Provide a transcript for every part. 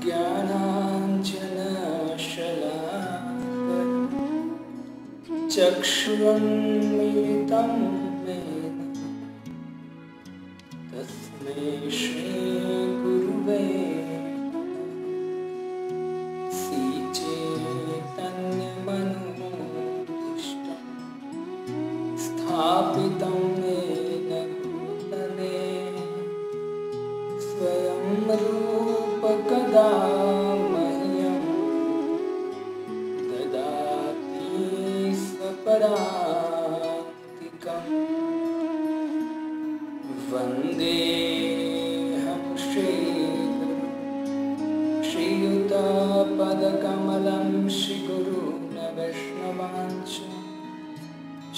ज्ञानाञ्जनशलाकया चक्षुरुन्मीलितं येन तस्मै श्रीगुरुवे श्रीचैतन्यमनोभीष्टं स्थापितं येन भूतले स्वयं रूप कदा मह्यं ददाति स्वपदान्तिकम् वन्देऽहं श्रीयुतपदकमलं श्रीगुरून् वैष्णवांश्च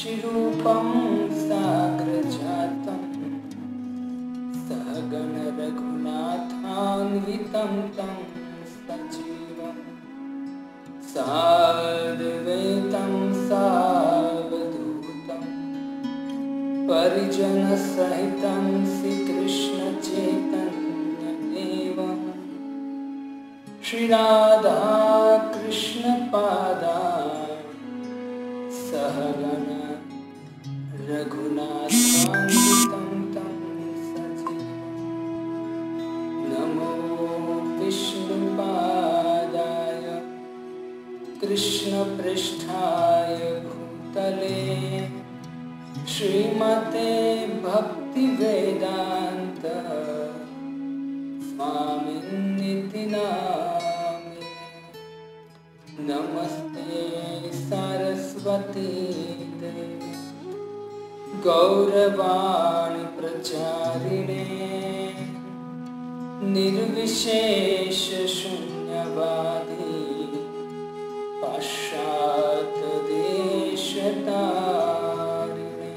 श्रीरूपं साग्रजातं सहगण रघुनाथान्वितं तं सजीवं साद्वैतं सावधूतं परिजनसहितं श्रीकृष्णचैतन्यदेवं श्रीराधाकृष्णपादान् सहगण रघुनाथान्वितं तं नमो विष्णुपादाय कृष्णपृष्ठाय भूतले श्रीमते भक्तिवेदान्त स्वामिन्निति नामिने। नमस्ते सरस्वती देवी गौरवाणी प्रचारिणे निर्विशेष शून्यवादी पाश्चात्यदेशतारिणे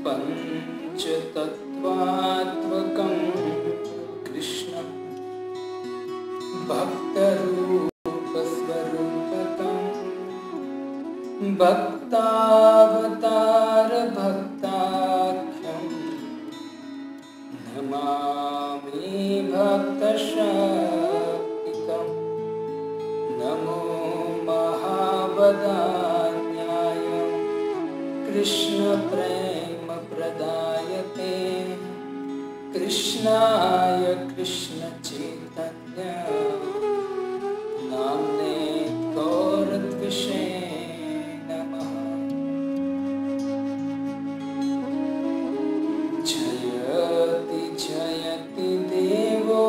पंचतत्वात्मकं कृष्णं भक्तरूपस्वरूपकं भक्तावतार भक्ताख्यं नमामि भक्तशक्तिकं नमो महावदान्याय कृष्ण प्रेम प्रदायते कृष्णाय कृष्ण चैतन्य नाम्ने गौरत्विषे नमः। जयति जयति देवो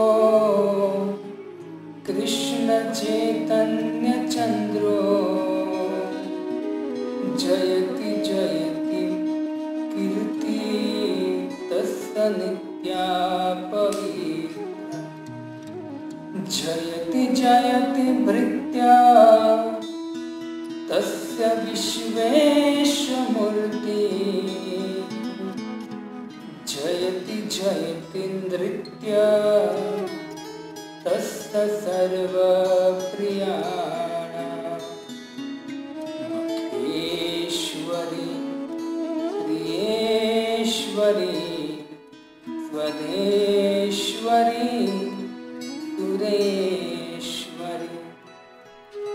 कृष्ण चैतन्य चन्द्रो जयति जयति कीर्ति तस्य नित्या पवित्रा जयति जयति भृत्या तस्य विश्वेशमूर्ति जयति जयति नृत्य तस्य सर्वप्रियाणां मखेश्वरी प्रियेश्वरी स्वदेश्वरी सुरेश्वरी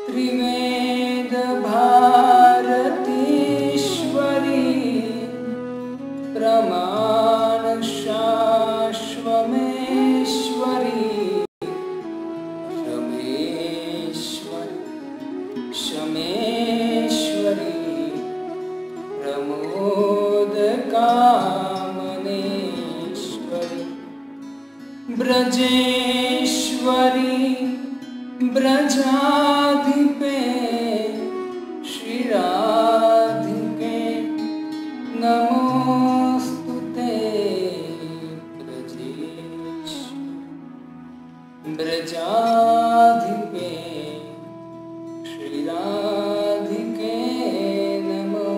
त्रिवेद भारतीश्वरी प्रमाण शाश्वमेश्वरी शमेश्वरी प्रमोदकामनेश्वरी ब्रजेश्वरी ब्रजाधिपे श्रीराधिके नमोस्तुते ब्रजेश ब्रजाधिपे श्रीराधिके नमो।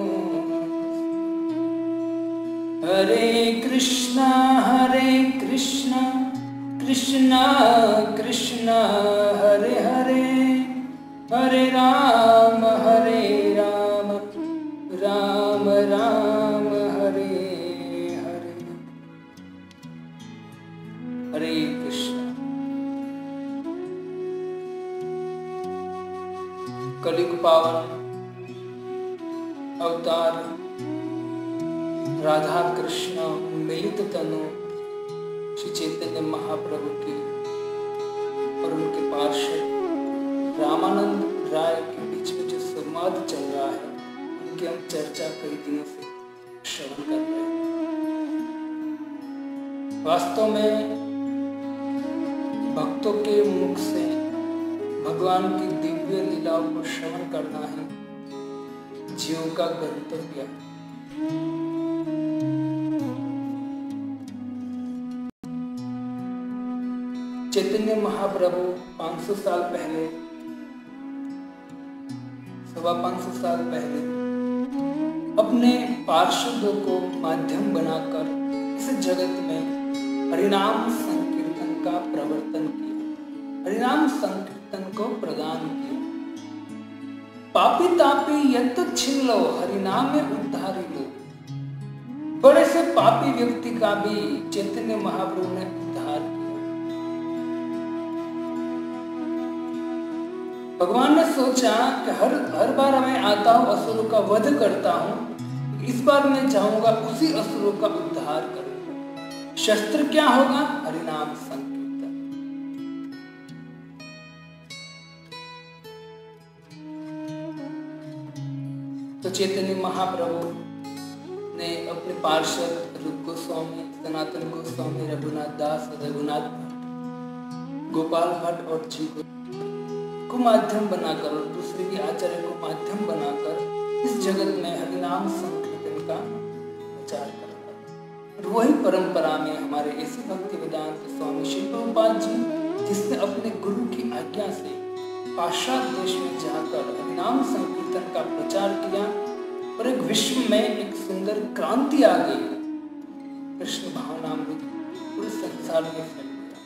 हरे कृष्णा कृष्णा कृष्णा हरे हरे हरे राम राम राम हरे हरे। हरे कृष्णा। कलियुग पावन अवतार राधा कृष्ण मिलित तनु श्री चैतन्य महाप्रभु की और उनके पार्षद रामानंद राय के बीच में जो संवाद चल रहा है, उनकी हम चर्चा कई दिनों से श्रवण कर रहे हैं। वास्तव में भक्तों के मुख से भगवान की दिव्य लीलाओं को श्रवण करना है जीव का गंतव्य। चैतन्य महाप्रभु 500 साल पहले, 550 साल पहले अपने पार्षदों को माध्यम बनाकर इस जगत में हरिनाम संकीर्तन का प्रवर्तन किया, हरिनाम संकीर्तन को प्रदान किया। पापी तापी यत छिल्लो हरिनाम में उद्धारी लो। बड़े से पापी व्यक्ति का भी चैतन्य महाप्रभु ने उद्धार किया। भगवान ने सोचा कि हर बार मैं आता हूं, असुरों का वध करता हूं, इस बार मैं जाऊंगा उसी असुरों का उद्धार करूंगा। शस्त्र क्या होगा? हरिनाम संकीर्तन। तो चैतन्य महाप्रभु ने अपने पार्षद रूप गोस्वामी, सनातन गोस्वामी, रघुनाथ दास, रघुनाथ भट्ट, गोपाल भट्ट और जी को माध्यम बनाकर और दूसरे भी आचार्य को माध्यम बनाकर इस जगत में हरिनाम संकीर्तन का प्रचार करता। और वही परंपरा में हमारे ऐसे भक्ति वेदांत स्वामी श्री प्रभुपाद जी, जिसने अपने गुरु की आज्ञा से पाश्चात्य देश में जाकर हरिनाम संकीर्तन का प्रचार किया और एक विश्व में एक सुंदर क्रांति आ गई। कृष्ण भावनामृत पूरे संसार में फैल गया।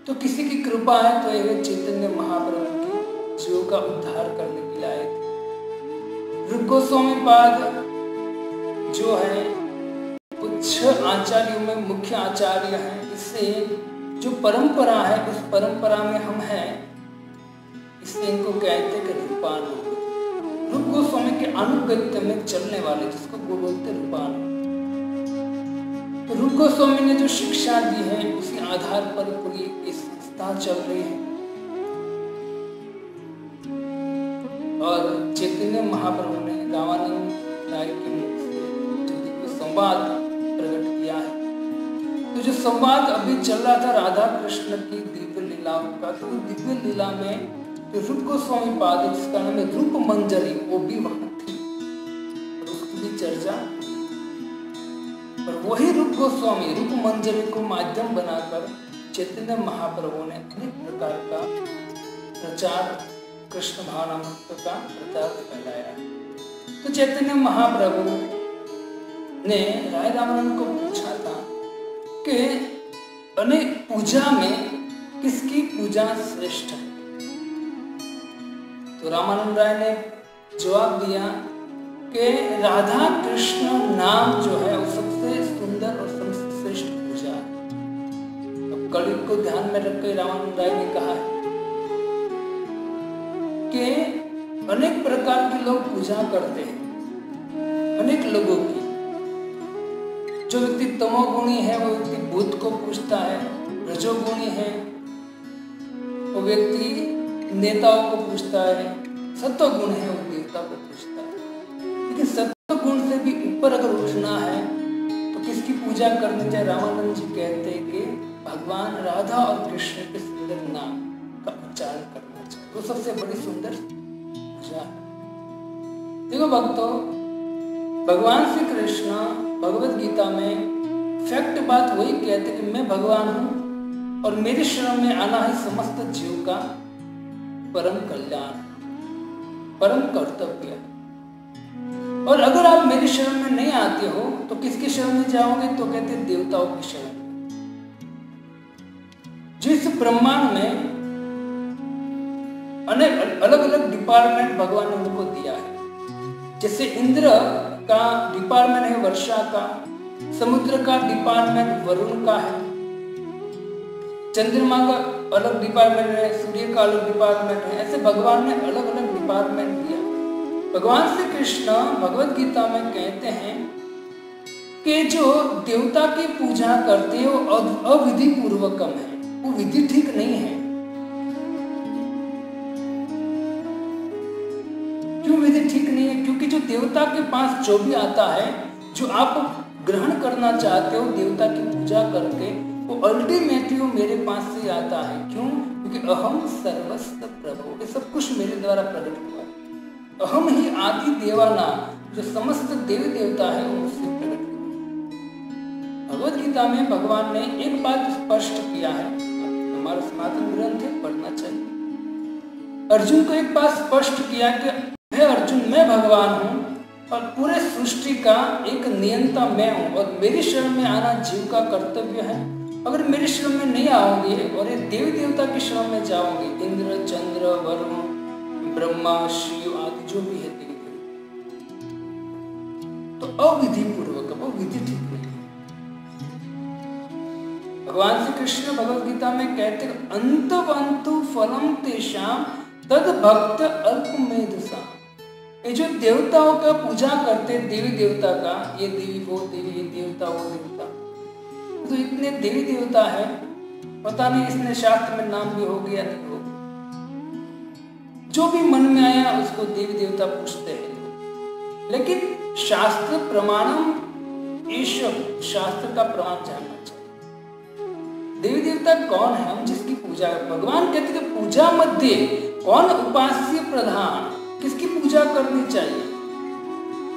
तो किसी की कृपा है तो यह चैतन्य महाप्रभु की जीव का उद्धार करने के लिए आए थे। रूप गोस्वामी पाद जो है वो 6 आचार्यों में मुख्य आचार्य हैं। इससे जो परंपरा है उस परंपरा में हम हैं, इससे इनको कहते हैं कि रूपानुग। रूप गोस्वामी के अनुगत्य में चलने वाले, जिसको वो बोलते रूपानुग। तो रूप गोस्वामी ने जो शिक्षा दी है उसी आधार पर पूरी इस संस्था चल रही है। और चैतन्य महाप्रभु ने रामानंद राय के मुख से जो दिव्य संवाद प्रकट किया है, तो जो संवाद अभी चल रहा था राधा कृष्ण की दिव्य लीलाओं का, तो दिव्य लीला में जो रूप गोस्वामी पाद जिसका नाम है रूप मंजरी, वो भी वहां थी और उसकी भी चर्चा। और वही रूप गोस्वामी रूप मंजरी को माध्यम बनाकर चैतन्य महाप्रभु ने अनेक प्रकार का प्रचार, कृष्ण भावनामृत का प्रचार फैलाया। तो चैतन्य महाप्रभु ने राय रामानंद को पूछा था कि अनेक पूजा में किसकी पूजा श्रेष्ठ है। तो रामानंद राय ने जवाब दिया कि राधा कृष्ण नाम जो है वो सबसे सुंदर और सबसे श्रेष्ठ पूजा है। अब कलयुग को ध्यान में रखकर रामानंद राय ने कहा है कि अनेक प्रकार के लोग पूजा करते हैं, अनेक लोगों की। जो व्यक्ति तमोगुणी है वो व्यक्ति बुद्ध को पूजता है, रजोगुणी है वो व्यक्ति नेताओं को पूजता है, सत्वगुण है वो देवता को पूजता है। लेकिन सत्वगुण से भी ऊपर अगर उठना है तो किसकी पूजा करनी चाहिए? रामानंद जी कहते हैं कि भगवान राधा और कृष्ण के सुंदर नाम का उच्चारण करना चाहिए, वो सबसे बड़ी सुंदर पूजा है। देखो भक्तों, भगवान श्री कृष्ण भगवद गीता में फैक्ट बात वही कहते कि मैं भगवान हूं और मेरे शरण में आना ही समस्त जीव का परम कल्याण, परम कर्तव्य है। और अगर आप मेरे शरण में नहीं आते हो तो किसके शरण में जाओगे? तो कहते हैं देवताओं की शरण में। जिस ब्रह्मांड में अनेक अलग अलग डिपार्टमेंट भगवान ने उनको दिया है। जैसे इंद्र का डिपार्टमेंट है वर्षा का, समुद्र का डिपार्टमेंट वरुण का है, चंद्रमा का अलग डिपार्टमेंट है, सूर्य का अलग डिपार्टमेंट है। ऐसे भगवान ने अलग अलग एम्पावरमेंट दिया। भगवान श्री कृष्ण भगवद गीता में कहते हैं कि जो देवता की पूजा करते हैं वो अविधि पूर्वकम है, वो विधि ठीक नहीं है। क्यों विधि ठीक नहीं है? क्योंकि जो देवता के पास जो भी आता है, जो आप ग्रहण करना चाहते हो देवता की पूजा करके, वो अल्टीमेटली वो मेरे पास से आता है। क्यों? क्योंकि अहम सर्वस्व प्रभु, ये सब कुछ मेरे द्वारा प्रकट हुआ। अहम ही आदि देवाना, जो समस्त देवी देवता है वो मुझसे प्रकट हुआ। भगवद गीता में भगवान ने एक बात स्पष्ट किया है, हमारा सनातन ग्रंथ है, पढ़ना चाहिए। अर्जुन को एक बात स्पष्ट किया कि हे अर्जुन, मैं भगवान हूँ और पूरे सृष्टि का एक नियंता मैं हूँ और मेरी शरण में आना जीव का कर्तव्य है। अगर मेरी शरण में नहीं आओगे और ये देवी देवता की शरण में जाओगे, इंद्र, चंद्र, वरुण, ब्रह्मा, शिव आदि जो भी है देवी देवता, तो अविधि पूर्वक, वो विधि ठीक नहीं है। भगवान श्री कृष्ण भगवद गीता में कहते हैं अंतवंतु फलम तेषाम तद भक्त अल्पमेधसा। ये जो देवताओं का पूजा करते देवी देवता का, ये देवी वो देवी, ये देवता वो देवता, तो इतने देवी देवता है, पता नहीं इसने शास्त्र में नाम भी हो गया नहीं हो, जो भी मन में आया उसको देवी देवता पूछते हैं। लेकिन शास्त्र प्रमाणम ईश्वर, शास्त्र का प्रमाण जानना चाहिए। देवी देवता कौन है? हम जिसकी पूजा है, भगवान कहते हैं पूजा मध्य कौन उपास्य प्रधान, किसकी पूजा करनी चाहिए।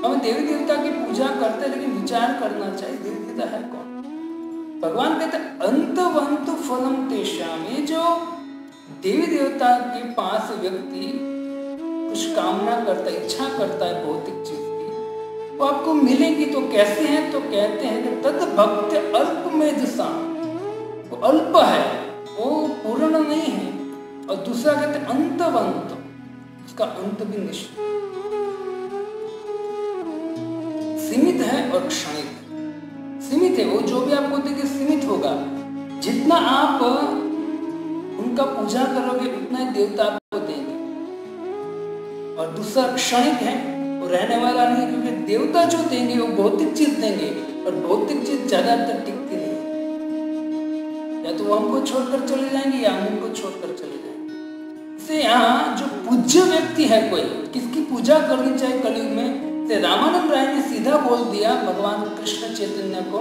हम देवी देवता की पूजा करते हैं, लेकिन विचार करना चाहिए देवी देवता है कौन। भगवान कहते हैं अंतवंतु फलम तेषाम, ये जो देवी देवता के पास व्यक्ति कुछ कामना करता है, इच्छा करता है भौतिक चीज की, वो आपको मिलेगी। तो कैसे हैं? तो कहते हैं कि तद भक्त अल्पमेधसा, वो अल्प है, वो पूर्ण नहीं है। और दूसरा कहते हैं अंतवंत, उसका अंत भी निश्चित, सीमित है और क्षणिक है। सीमित है वो, जो भी आपको देंगे सीमित होगा, जितना आप उनका पूजा करोगे उतना ही देवता आपको देंगे। और दूसरा क्षणिक है, वो रहने वाला नहीं, क्योंकि देवता जो देंगे वो भौतिक चीज देंगे और भौतिक चीज ज्यादातर टिकती नहीं है, या तो वो हमको छोड़कर चले जाएंगे या हम उनको छोड़कर चले जाएंगे। से यहाँ जो पूज्य व्यक्ति है कोई, किसकी पूजा करनी चाहिए कलयुग में, से रामानंद राय ने सीधा बोल दिया भगवान कृष्ण चैतन्य को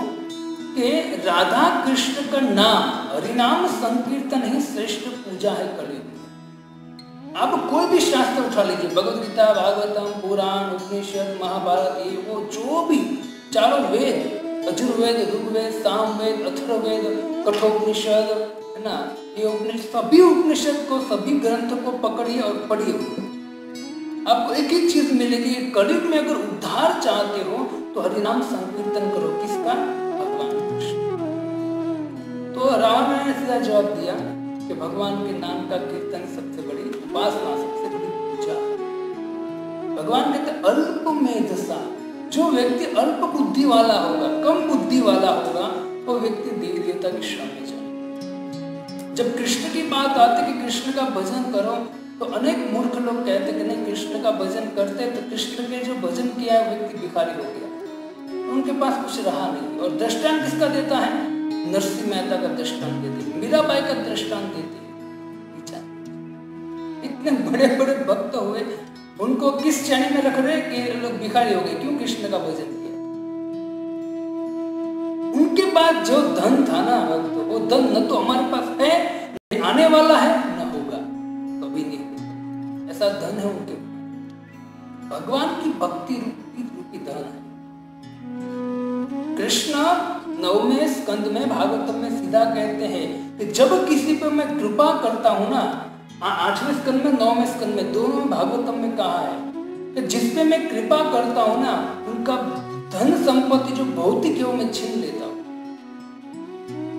कि राधा कृष्ण का नाम, हरिनाम संकीर्तन ही श्रेष्ठ पूजा है कलयुग में। आप कोई भी शास्त्र उठा लीजिए, भगवद गीता, भागवतम, पुराण, उपनिषद, महाभारत, ये वो जो भी चारों वेद, यजुर्वेद, ऋग्वेद, सामवेद, अथर्ववेद, कठोपनिषद, है ना, ये उपनिषद, सभी उपनिषद को, सभी ग्रंथों को पकड़िए और पढ़िए, आपको एक ही चीज मिलेगी। कलयुग में अगर उद्धार चाहते हो तो हरिनाम संकीर्तन करो। किसका? भगवान कृष्ण। तो रावण ने सीधा जवाब दिया कि भगवान के नाम का कीर्तन सबसे बड़ी उपासना, सबसे बड़ी पूजा। भगवान कहते अल्प मेधसा, जो व्यक्ति अल्प बुद्धि वाला होगा, कम बुद्धि वाला होगा, वो व्यक्ति देवी देवता की शरण में जाए। जब कृष्ण की बात आती कि कृष्ण का भजन करो, तो अनेक मूर्ख लोग कहते कि नहीं, कृष्ण का भजन करते तो कृष्ण के जो भजन किया है व्यक्ति भिखारी हो गया, तो उनके पास कुछ रहा नहीं। और दृष्टांत किसका देता है? नरसिंह मेहता का दृष्टांत देती है, मीराबाई का दृष्टांत देती है। इतने बड़े बड़े भक्त हुए, उनको किस श्रेणी में रख रहे कि लोग भिखारी हो गए? क्यों? कृष्ण का भजन किया। उनके पास जो धन था ना भक्तों, वो धन न तो हमारे पास है, न आने वाला है, न होगा, कभी नहीं होगा। ऐसा धन है उनके पास। भगवान की भक्ति रूपी धन है। कृष्ण 9वें स्कंद में, भागवतम में सीधा कहते हैं कि जब किसी पर मैं कृपा करता हूं ना, 8वें स्कंद में, 9वें स्कंद में, दोनों में भागवतम में कहा है कि जिस पे मैं कृपा करता हूं ना, उनका धन संपत्ति जो भौतिक है वो मैं छीन लेता हूं।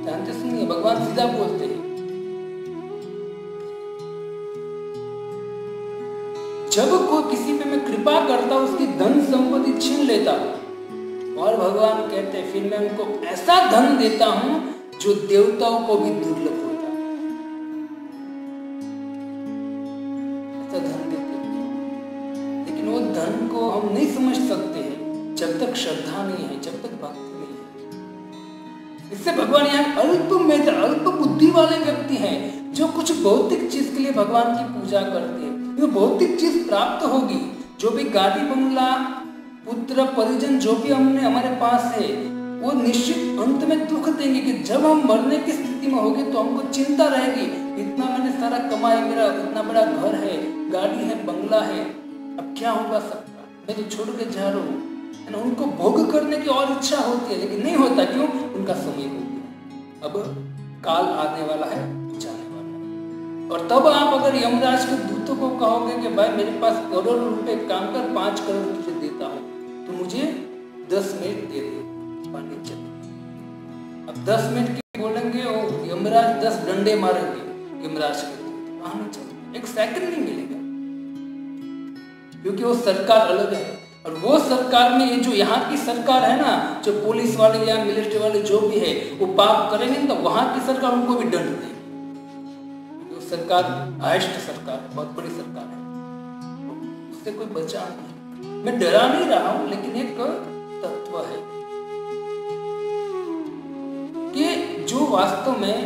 जानते सुनिए, भगवान सीधा बोलते हैं, जब कोई किसी पे मैं कृपा करता हूं उसकी धन संपत्ति छीन लेता हूं। और भगवान कहते हैं फिर मैं उनको ऐसा धन देता हूं जो देवताओं को भी दुर्लभ होता है। ऐसा धन देते हैं। तक श्रद्धा नहीं है, जब तक भक्ति नहीं है। इससे भगवान यहाँ अल्प बुद्धि वाले व्यक्ति हैं जो कुछ भौतिक चीज के लिए भगवान की पूजा करते हैं। जो भौतिक चीज प्राप्त होगी, जो भी गाड़ी बंगला पुत्र परिजन जो भी हमारे पास है, वो निश्चित अंत में दुख देंगे कि जब हम मरने की स्थिति में होंगे तो हमको चिंता रहेगी, इतना मैंने सारा कमाया, मेरा इतना बड़ा घर है, गाड़ी है, बंगला है, अब क्या होगा सबका, मैं तो छोड़ के जा रहा हूँ। उनको भोग करने की और इच्छा होती है, लेकिन नहीं होता। क्यों? उनका समय हो गया, अब काल आने वाला है, जाने वाला है। और तब आप अगर यमराज के दूतों को कहोगे कि भाई मेरे पास करोड़ रुपए, काम कर 5 करोड़ तुझे देता हूँ, तो मुझे 10 मिनट दे दे, पानी चल। अब 10 मिनट की बोलेंगे, वो यमराज 10 डंडे मारेंगे यमराज के दूत, पानी चल, 1 सेकंड नहीं मिलेगा, क्योंकि वो सरकार अलग है। और वो सरकार में ये जो यहाँ की सरकार है ना, जो पुलिस वाले या मिलिट्री वाले जो भी है, वो पाप करेंगे तो वहां की सरकार उनको भी दंड देगी। सरकार हाईएस्ट सरकार है, बहुत बड़ी सरकार है, उससे कोई बचा नहीं। मैं डरा नहीं रहा हूं, लेकिन एक तत्व है कि जो वास्तव में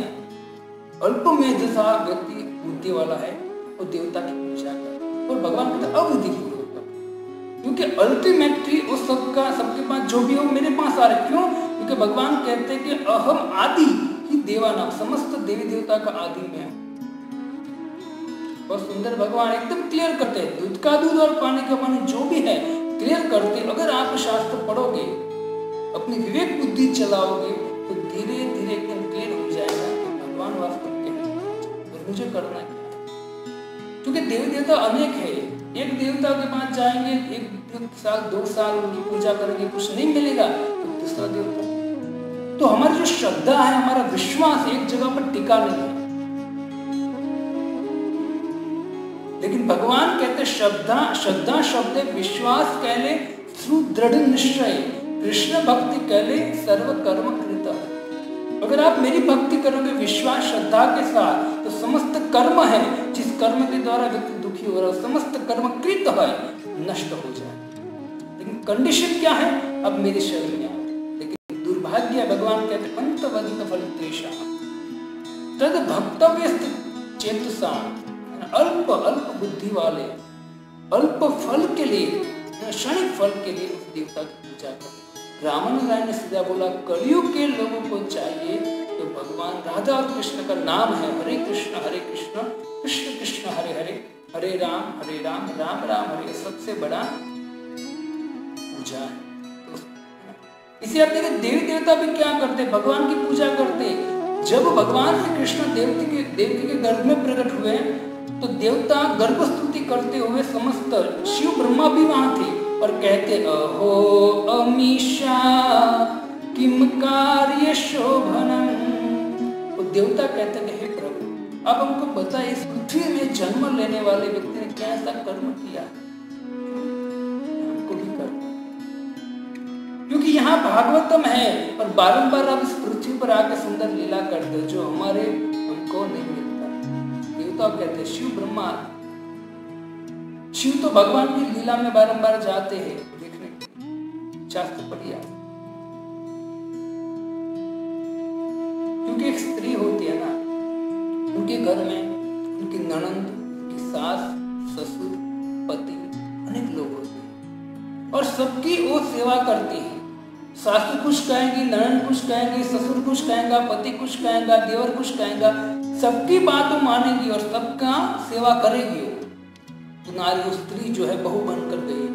अल्प में जैसा व्यक्ति बुद्धि वाला है, वो देवता की पूजा करे और भगवान कहते अविधि, क्योंकि अल्टीमेटली उस सबके पास जो भी हो मेरे पास आ रहे। क्यों? क्योंकि भगवान कहते हैं कि अहम आदि ही देवानाम, समस्त देवी देवता का आदि में है। बहुत सुंदर भगवान एकदम क्लियर करते हैं, दूध का दूध और पानी का पानी जो भी है क्लियर करते। अगर आप शास्त्र पढ़ोगे, अपनी विवेक बुद्धि चलाओगे, तो धीरे धीरे एकदम क्लियर हो जाएगा कि भगवान वास्तव में और मुझे करना है। क्योंकि देवी देवता अनेक है, एक देवता के पास जाएंगे, 1 साल 2 साल उनकी पूजा करेंगे, कुछ नहीं मिलेगा तो दूसरा देवता। तो हमारी जो श्रद्धा है, हमारा विश्वास एक जगह पर टिका नहीं है। लेकिन भगवान कहते श्रद्धा शब्द विश्वास कहले सुदृढ़ निश्चय, कृष्ण भक्ति कहले सर्व कर्म कृत। अगर आप मेरी भक्ति करोगे विश्वास श्रद्धा के साथ, तो समस्त कर्म है, जिस कर्म के द्वारा व्यक्ति दुखी हो रहा है, समस्त कर्म कृत है, नष्ट हो जाए। लेकिन कंडीशन क्या है? अब मेरी शरण में आओ। लेकिन दुर्भाग्य, भगवान कहते अंतवंत फलितेषा तद भक्तव्य चेतसा, अल्प बुद्धि वाले अल्प फल के लिए, क्षणिक फल के लिए उस देवता की पूजा करें। रामानुज राय ने सीधा बोला, कलयुग के लोगों को चाहिए तो भगवान राधा और कृष्ण का नाम है हरे कृष्ण कृष्ण कृष्ण हरे हरे, हरे राम राम राम हरे, सबसे बड़ा पूजा है। इसी आप देखें, देवी देवता भी क्या करते, भगवान की पूजा करते। जब भगवान श्री कृष्ण देवकी के गर्भ में प्रकट हुए, तो देवता गर्भस्तुति करते हुए समस्त शिव ब्रह्मा भी वहां थे और कहते, अहो अमीशा किम कार्य शोभनम। तो देवता कहते हैं, हे प्रभु आप हमको बताइए, इस पृथ्वी में जन्म लेने वाले व्यक्ति ने क्या ऐसा कर्म किया हमको भी कर। क्योंकि यहाँ भागवतम है और बारंबार आप इस पृथ्वी पर आकर सुंदर लीला करते जो हमारे हमको नहीं मिलता। देवता कहते, शिव ब्रह्मा, शिव तो भगवान की लीला में बारंबार जाते हैं देखने, शास्त्र पढ़िए। क्योंकि एक स्त्री होती है ना, उनके घर में उनकी ननंद, उनकी सास, ससुर, पति, अनेक लोग होते हैं और सबकी वो सेवा करती है। सासू कुछ कहेंगी, ननंद कुछ कहेंगी, ससुर कुछ कहेगा, पति कुछ कहेगा, देवर कुछ कहेगा, सबकी बात वो मानेगी और सबका सेवा करेगी। वो नारी, स्त्री जो है बहु बनकर गई,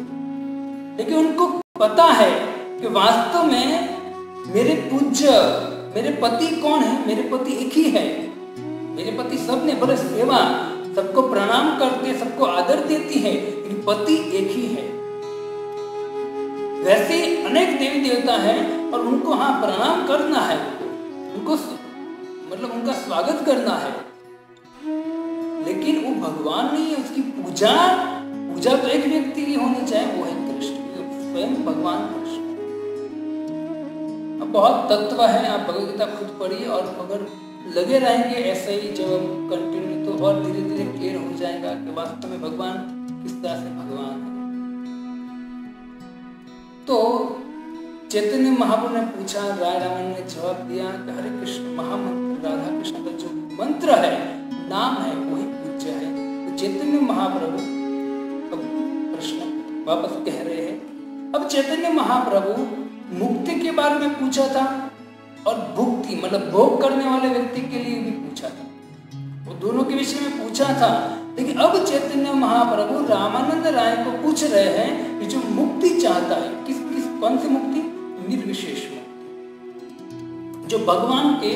लेकिन उनको पता है कि वास्तव में मेरे पूज्य, मेरे पति कौन है? मेरे पति एक ही है। मेरे पति सबने बड़े सेवा, सबको प्रणाम करते, सबको आदर देती है, लेकिन पति एक ही है। वैसे अनेक देवी देवता हैं और उनको हाँ प्रणाम करना है, उनको मतलब उनका स्वागत करना है, लेकिन वो भगवान नहीं है। उसकी पूजा तो एक व्यक्ति की होनी चाहिए, वो है कृष्ण, स्वयं भगवान कृष्ण। अब बहुत तत्व है, आप भगवद गीता खुद पढ़िए और अगर लगे रहेंगे ऐसे ही जब हम कंटिन्यू, तो और धीरे धीरे क्लियर हो जाएगा कि वास्तव में भगवान किस तरह से भगवान है। तो चैतन्य महाप्रभु ने पूछा, राय रामन ने जवाब दिया कि हरे कृष्ण महामंत्र राधा कृष्ण का जो मंत्र है, नाम है, वही पूज्य है। तो चैतन्य महाप्रभु अब प्रश्न वापस कह रहे हैं। अब चैतन्य महाप्रभु मुक्ति के बारे में पूछा था और भुक्ति मतलब भोग करने वाले व्यक्ति के लिए भी पूछा था, वो दोनों के विषय में पूछा था। लेकिन अब चैतन्य महाप्रभु रामानंद राय को पूछ रहे हैं कि जो मुक्ति चाहता है, किस कौन सी मुक्ति? निर्विशेष मुक्ति, जो भगवान के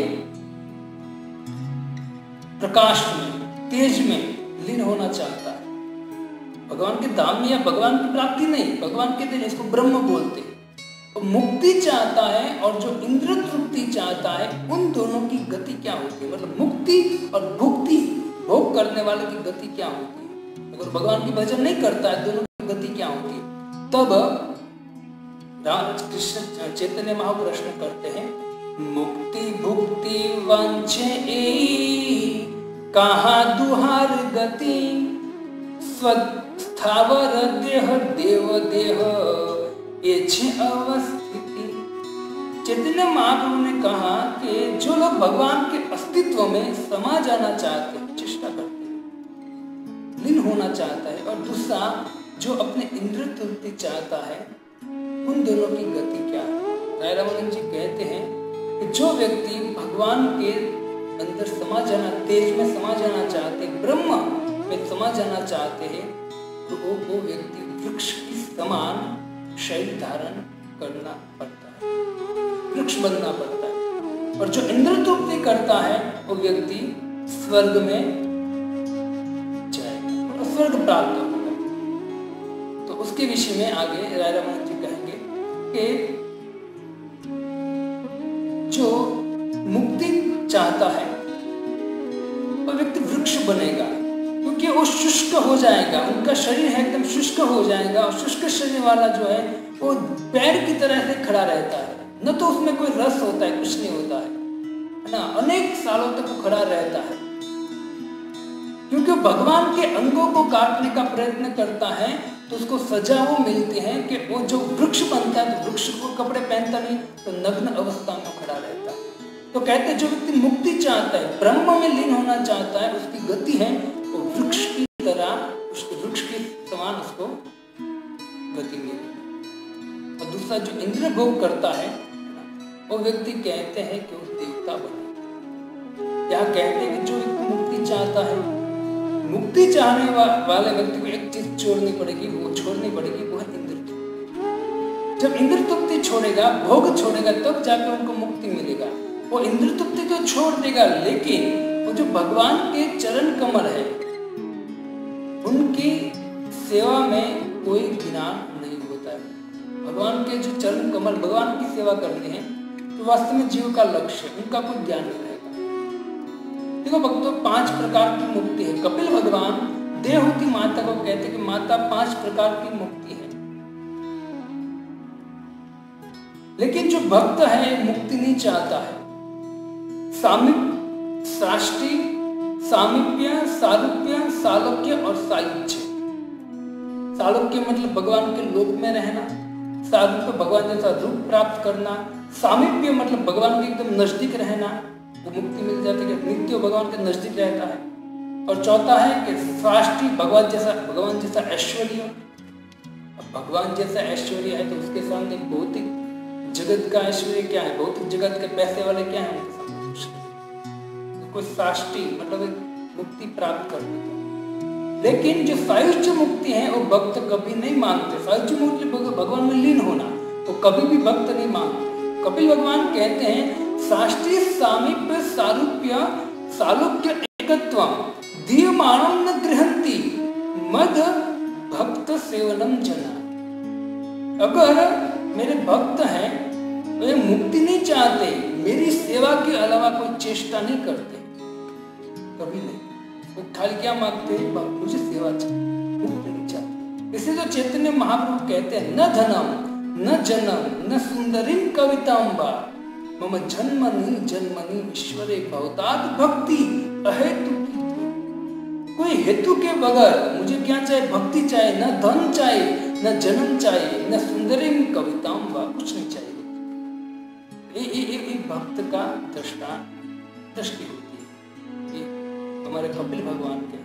प्रकाश में, तेज में लीन होना चाहता है, भगवान के धाम में या भगवान की प्राप्ति नहीं, भगवान के तेज, इसको ब्रह्म बोलते हैं। तो मुक्ति चाहता है और जो इंद्र तृप्ति चाहता है, उन दोनों की गति क्या होती है? मतलब मुक्ति और भुक्ति, भोग करने वाले की गति क्या होती है? अगर भगवान की भजन नहीं करता है, दोनों की गति क्या होती है? तब कृष्ण चैतन्य महाप्रभु प्रश्न करते हैं, मुक्ति भुक्ति वांछे कहाँ दुहार गति, स्थावर देह देव देह एछे अवस्थिति। चैतन्य महाप्रभु ने कहा कि जो लोग भगवान के अस्तित्व में समा जाना चाहते हैं, चेष्टा करते हैं, लीन होना चाहता है, और दूसरा जो अपने इंद्र तृप्ति चाहता है, उन दोनों की गति क्या है? राय रामानंद जी कहते हैं कि जो व्यक्ति भगवान के अंदर समा जाना, तेज में समा जाना चाहते, ब्रह्म में समा जाना चाहते हैं, तो वो व्यक्ति वृक्ष की समान शरीर धारण करना पड़ता है, वृक्ष बनना पड़ता है। और जो इंद्र तृप्ति करता है, वो व्यक्ति स्वर्ग में जाएगा, तो स्वर्ग प्राप्त होगा। तो उसके विषय में आगे राय रामानंद जी कहेंगे कि जो मुक्ति चाहता है वो व्यक्ति वृक्ष बनेगा, क्योंकि वो शुष्क हो जाएगा, उनका शरीर है एकदम शुष्क हो जाएगा, और शुष्क शरीर वाला जो है वो पेड़ की तरह से खड़ा रहता है, न तो उसमें कोई रस होता है, कुछ नहीं होता है ना, अनेक सालों तक वो खड़ा रहता है, क्योंकि भगवान के अंगों को काटने का प्रयत्न करता है, तो उसको सजा वो मिलती है कि वो जो वृक्ष बनता है, तो वृक्ष को कपड़े पहनता नहीं, तो नग्न अवस्था में खड़ा रहता है। तो कहते हैं जो व्यक्ति मुक्ति चाहता है, ब्रह्म में लीन होना चाहता है, उसकी गति है वो वृक्ष की तरह, उसको वृक्ष के समान उसको गति मिलेगी। और दूसरा जो इंद्र भोग करता है, वो व्यक्ति कहते हैं कि वो देवता बने। यहाँ कहते हैं कि जो व्यक्ति मुक्ति चाहता है, मुक्ति चाहने वाले व्यक्ति को एक चीज छोड़नी पड़ेगी, वो छोड़नी पड़ेगी, वो है इंद्र तृप्ति। जब इंद्र तृप्ति छोड़ेगा, भोग छोड़ेगा, तब जाकर उनको मुक्ति मिलेगा। वो इंद्र तृप्ति तो छोड़ देगा, लेकिन वो जो भगवान के चरण कमल है, उनकी सेवा में कोई ज्ञान नहीं होता है। भगवान के जो चरण कमल, भगवान की सेवा करनी है, तो वास्तव में जीव का लक्ष्य, उनका कोई ज्ञान नहीं रहेगा। देखो भक्तों, 5 प्रकार की मुक्ति है। कपिल भगवान देवहूति माता को कहते हैं कि माता 5 प्रकार की मुक्ति है, लेकिन जो भक्त है मुक्ति नहीं चाहता है। साष्टी, सामीप्य, सारूप्य, सालोक्य और सायुज्य। सालोक्य मतलब भगवान के लोक में रहना, सारूप्य भगवान जैसा रूप प्राप्त करना, सामीप्य मतलब भगवान के एकदम नजदीक रहना, वो मुक्ति मिल जाती है, नित्य भगवान के नजदीक रहता है। और चौथा है कि साष्टी, भगवान जैसा ऐश्वर्य। भगवान जैसा ऐश्वर्य है तो उसके सामने भौतिक जगत का ऐश्वर्य क्या है, भौतिक जगत के पैसे वाले क्या है, उनके सामने कोई साष्टी मतलब मुक्ति प्राप्त कर देता है। लेकिन जो सायुज्य मुक्ति है वो भक्त कभी नहीं मांगते। सायुज्य मुक्ति भगवान में लीन होना, वो कभी भी भक्त नहीं मांगते। कपिल भगवान कहते हैं साष्टी सामीप्य सारूप्य सालोक्य एकत्वम दीयमानं न गृहन्ति मद भक्त सेवनम जना। अगर मेरे भक्त हैं वे मुक्ति नहीं चाहते, मेरी सेवा के अलावा कोई चेष्टा नहीं करते, कभी नहीं, वो खाली क्या मांगते हैं, मुझे सेवा चाहिए, मुक्ति नहीं चाहते। इसलिए तो चैतन्य महाप्रभु कहते हैं न धनम न जनम न सुंदरीम कवितांबा मम जन्मनि जन्मनि ईश्वरे भवतात् भक्ति अहेतु। कोई हेतु के बगैर मुझे क्या चाहिए, भक्ति चाहिए, न धन चाहिए, न जन्म चाहिए, न सुंदरीम कवितांबा, कुछ नहीं चाहिए। भक्त का दृष्टि होती है। ये हमारे कपिल भगवान के।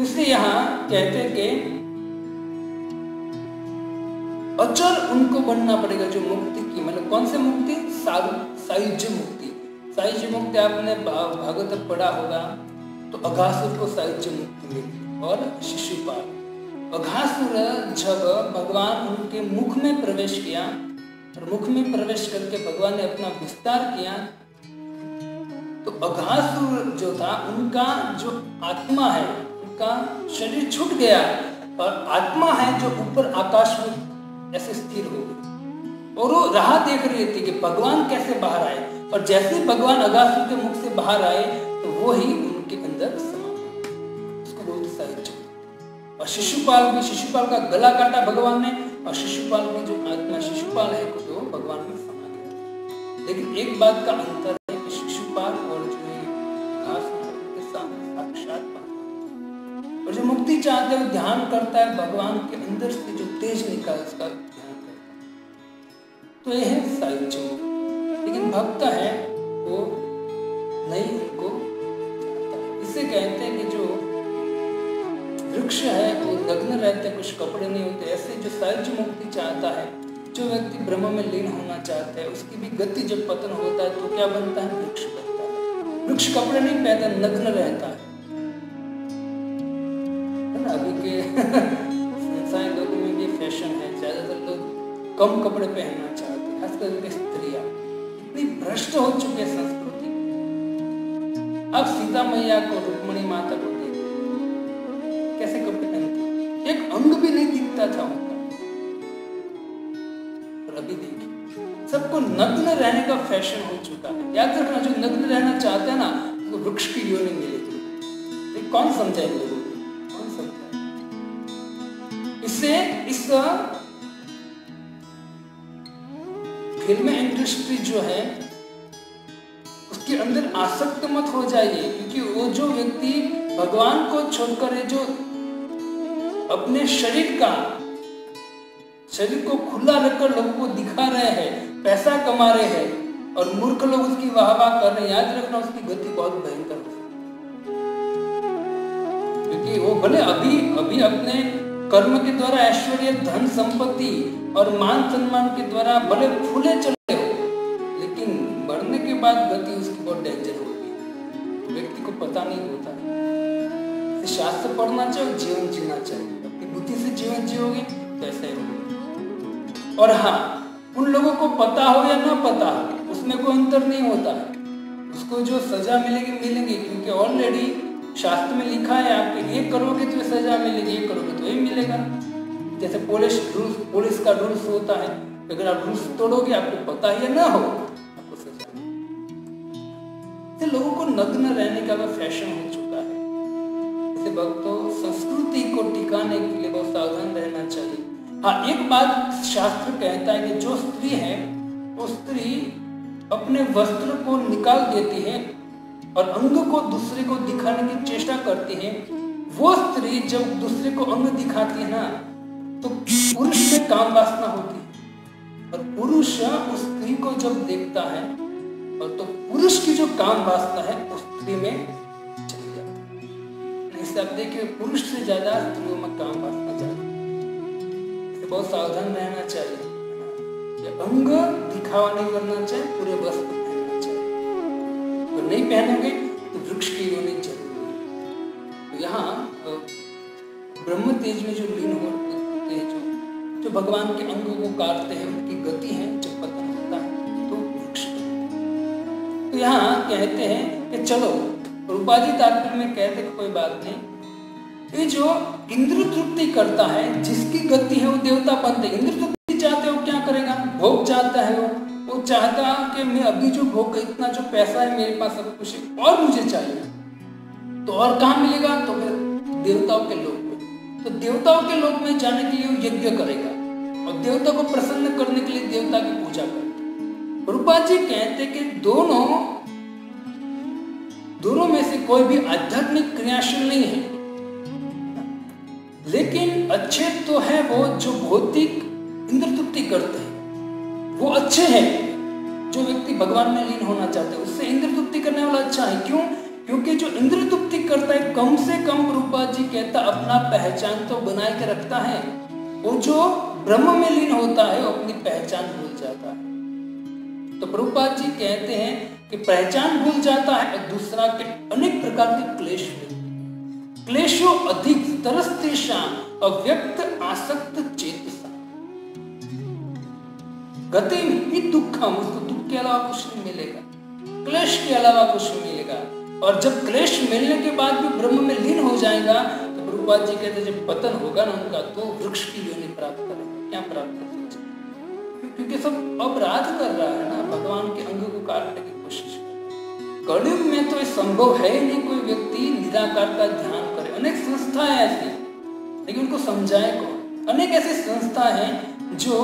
इसलिए यहाँ कहते हैं कि अचर उनको बनना पड़ेगा जो मुक्ति की, मतलब कौन से मुक्ति? सायुज्य मुक्ति। सायुज्य मुक्ति आपने भागवत पढ़ा होगा, तो अघासुर को सायुज्य मुक्ति मिली और शिशुपाल। अघासुर जब भगवान उनके मुख में प्रवेश किया और मुख में प्रवेश करके भगवान ने अपना विस्तार किया, तो अघासुर जो था उनका जो आत्मा है, उनका शरीर छूट गया और आत्मा है जो ऊपर आकाश में ऐसे स्थिर हो गई और वो राह देख रही थी कि भगवान कैसे बाहर आए। और जैसे भगवान अघासुर के मुख से बाहर आए तो वो ही उनके अंदर समा गए। उसको बोलते सायुज्य। और शिशुपाल का गला काटा भगवान ने, और शिशुपाल की जो आत्मा शिशुपाल है वो भगवान में समा गया। लेकिन एक बात का अंतर है कि शिशुपाल और जो अघासुर के सामने साक्षात और जो मुक्ति चाहते हैं ध्यान करता है भगवान के अंदर से जो तेज निकाल उसका ध्यान करता है। तो यह है सायुज्य मुक्ति। लेकिन भक्त है वो नहीं उनको चाहता। इसे कहते हैं कि जो वृक्ष है वो नग्न रहते हैं, कुछ कपड़े नहीं होते। ऐसे जो सायुज्य मुक्ति चाहता है, जो व्यक्ति ब्रह्म में लीन होना चाहता है, उसकी भी गति जब पतन होता है तो क्या बनता है? वृक्ष बनता है। वृक्ष कपड़े नहीं पहनता, नग्न रहता है। अभी के संसारी लोगों में भी फैशन है, ज्यादातर लोग कम कपड़े पहनना चाहते हैं, खास करके स्त्रियां। इतनी भ्रष्ट हो चुकी है संस्कृति। अब सीता मैया को, रुक्मिणी माता को देखो कैसे कपड़े पहनती, एक अंग भी नहीं दिखता था उनका। और अभी देखिए सबको नग्न रहने का फैशन हो चुका है। याद रखना, जो नग्न रहना चाहते हैं ना वो वृक्ष की योनि मिलेगी। कौन समझाए लोगों को? इससे इस फिल्म इंडस्ट्री जो है उसके अंदर आसक्त मत हो जाइए, क्योंकि वो जो व्यक्ति भगवान को छोड़कर जो अपने शरीर को खुला रखकर लोगों को दिखा रहे हैं, पैसा कमा रहे हैं और मूर्ख लोग उसकी वाहवाह कर रहे हैं, याद रखना उसकी गति बहुत भयंकर हो सकती है। क्योंकि वो भले अभी अपने कर्म के द्वारा ऐश्वर्य, धन संपत्ति और मान सम्मान के द्वारा भले फूले चले हो, लेकिन मरने के बाद गति उसकी बहुत डेंजर होती है। व्यक्ति को पता नहीं होता। शास्त्र पढ़ना चाहिए, जीवन जीना चाहिए। अपनी बुद्धि से जीवन जियोगे तो ऐसा ही होगा। और हाँ, उन लोगों को पता हो या ना पता हो उसमें कोई अंतर नहीं होता है। उसको जो सजा मिलेगी, क्योंकि ऑलरेडी शास्त्र में लिखा है आपके ये करोगे तो सजा मिलेगी, ये करोगे तो ये मिलेगा। जैसे पुलिस का रूल्स होता है, अगर आप रूल्स तोड़ोगे आपको पता ही ना हो आपको सजा मिलेगी। लोगों को नग्न रहने का वह फैशन हो चुका है। जैसे भक्तों, संस्कृति को टिकाने के लिए बहुत सावधान रहना चाहिए। हाँ, एक बात शास्त्र कहता है कि जो स्त्री है वो स्त्री अपने वस्त्र को निकाल देती है और अंग को दूसरे को दिखाने की चेष्टा करती है। वो स्त्री जब दूसरे को अंग दिखाती है ना तो पुरुष में काम वासना होती है, और पुरुष उस स्त्री को जब देखता है और तो पुरुष की जो काम वासना है उस स्त्री में चली जाती है। इससे आप देखिए पुरुष से ज्यादा स्त्रियों में काम वासना ज्यादा। बहुत सावधान रहना चाहिए। अंग दिखावा नहीं करना चाहिए, पूरे वस्त्र पहनना चाहिए। तो नहीं पहनोगे तो वृक्ष की योनि जरूरी है। तो यहाँ ब्रह्म तेज में जो लीन होते हैं, जो भगवान के अंगों को काटते हैं, उनकी गति है जब पतन होता है तो वृक्ष। तो यहाँ कहते हैं कि चलो, रूपाजी तात्पर्य में कहते हैं कोई बात नहीं, ये जो इंद्र तृप्ति करता है, जिसकी गति है वो देवता बनते। इंद्र तृप्ति चाहते हो क्या करेगा? भोग चाहता है वो चाहता कि मैं अभी जो भोग, इतना जो पैसा है मेरे पास सब कुछ है और मुझे चाहिए, तो और कहाँ मिलेगा? तो फिर देवताओं के लोक में। तो देवताओं के लोक में जाने के लिए वो यज्ञ करेगा और देवता को प्रसन्न करने के लिए देवता की पूजा करेगा। रूपाजी कहते कि दोनों में से कोई भी आध्यात्मिक क्रियाशील नहीं है, लेकिन अच्छे तो है वो जो भौतिक इंद्र तृप्ति करते हैं, वो अच्छे हैं। जो व्यक्ति भगवान में लीन होना चाहते हैं उससे इंद्र तुप्ति करने वाला अच्छा है। क्यों? क्योंकि जो इंद्र तुप्ति करता है कम से कम प्रभुपाद जी कहता अपना पहचान तो बनाए के रखता है, वो जो ब्रह्म में लीन होता है वो अपनी पहचान भूल जाता है। तो प्रभुपाद जी कहते हैं कि पहचान भूल जाता है और दूसरा के अनेक प्रकार के क्लेश क्लेशो अधिक तरस्तेषा अव्यक्त आसक्त चेतसा गति में दुखम, उसको दुख के अलावा कुछ नहीं मिलेगा, क्लेश के अलावा कुछ नहीं मिलेगा। और जब क्लेश मिलने के बाद भी ब्रह्म में लीन हो जाएगा तो प्रभुपाद जी कहते हैं जब पतन होगा ना उनका तो वृक्ष की योनि प्राप्त करेगा। क्या प्राप्त करेगा? क्योंकि सब अपराध कर रहा है ना, भगवान के अंग को काटने की कोशिश कर रहा है। कलयुग में तो ये संभव है ही नहीं कोई व्यक्ति निराकार का ध्यान करे। अनेक संस्थाएं ऐसी, लेकिन उनको समझाए कौन? अनेक ऐसी संस्था है जो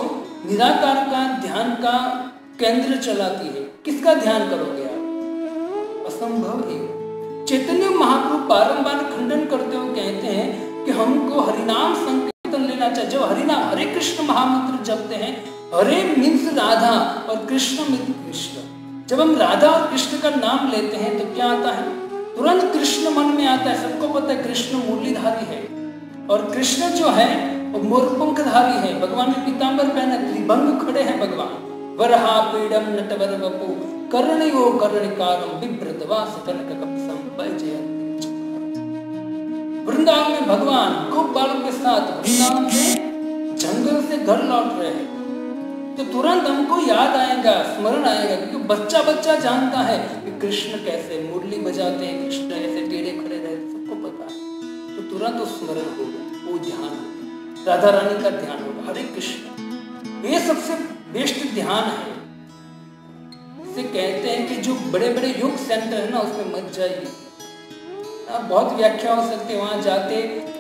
निराकार का ध्यान का केंद्र चलाती है। किसका ध्यान करोगे आप? असंभव है। चैतन्य महाप्रभु बारंबार खंडन करते हुए कहते हैं कि हमको हरिनाम संकीर्तन लेना चाहिए। जब हरिनाम हरे कृष्ण महामंत्र जपते हैं, हरे मीन्स राधा और कृष्ण मीन्स कृष्ण। जब हम राधा और कृष्ण का नाम लेते हैं तो क्या आता है? तुरंत कृष्ण मन में आता है। सबको पता है कृष्ण मुरलीधारी है और कृष्ण जो है वो मोरपंखधारी है। भगवान ने पीतांबर पहने, त्रिभंग खड़े हैं भगवान। वरहा पीडम नटवर वपु कर्णयो कर्णिकारम बिभ्रतवास कनक कपसम वैजयंती। वृंदावन में भगवान खूब बालों के साथ वृंदावन में जंगल से घर लौट रहे हैं तो तुरंत हमको याद आएगा, स्मरण आएगा, क्योंकि बच्चा बच्चा जानता है कि कृष्ण कैसे मुरली बजाते हैं, कृष्ण ऐसे टेढ़े खड़े रहते, सबको पता है। तो तुरंत वो स्मरण होगा, वो ध्यान होगा, राधा रानी का ध्यान होगा, हरे कृष्ण। ये सबसे बेस्ट ध्यान है। इसे कहते हैं कि जो बड़े बड़े योग सेंटर है ना उसमें मत जाइए। बहुत व्याख्या हो सकती है, वहां जाते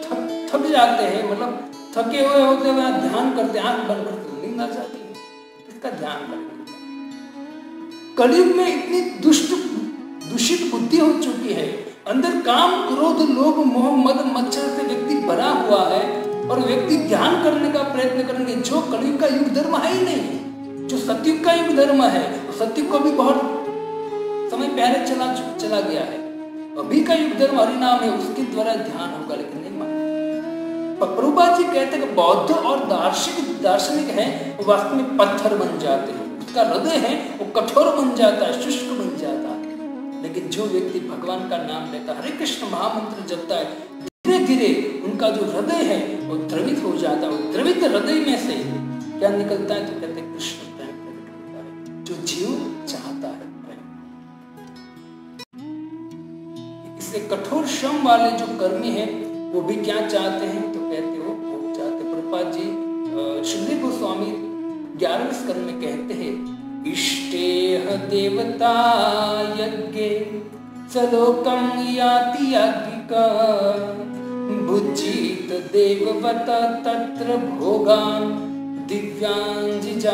थक जाते हैं, मतलब थके हुए होते वहां ध्यान करते, आंख बंद करते, नींद आ जाती है। इसका ध्यान करते। कलयुग में इतनी दूषित बुद्धि हो चुकी है, अंदर काम क्रोध लोभ मोह मद मच्छर से व्यक्ति भरा हुआ है और व्यक्ति ध्यान करने का प्रयत्न करेंगे जो कलयुग का युग धर्म है ही नहीं। जो सतयुग का युग धर्म है तो सतयुग को भी बहुत समय पहले चला गया है। अभी का युग धर्म हरिनाम है, उसके द्वारा ध्यान होगा, लेकिन नहीं मानते। प्रभुपाद जी कहते हैं कि बौद्ध और दार्शनिक है वो वास्तव में पत्थर बन जाते हैं, उसका हृदय है वो कठोर बन जाता है, शुष्क बन जाता है। लेकिन जो व्यक्ति भगवान का नाम लेता है, हरे कृष्ण महामंत्र जपता है, धीरे धीरे उनका जो हृदय है वो द्रवित हो जाता है। वो द्रवित हृदय में से क्या निकलता है? तो कहते हैं कृष्ण प्रेम प्रकट होता है, जो जीव चाहता है प्रेम। इससे कठोर श्रम वाले जो कर्मी हैं वो भी क्या चाहते हैं? तो कहते हो वो चाहते। प्रभुपाद जी श्री गोस्वामी 11वें स्कंद में कहते हैं, इष्टेह देवता यज्ञे सलोकम याति याज्ञिका भुजित देववत तत्र भोगान दिव्यांजिजार्जिता।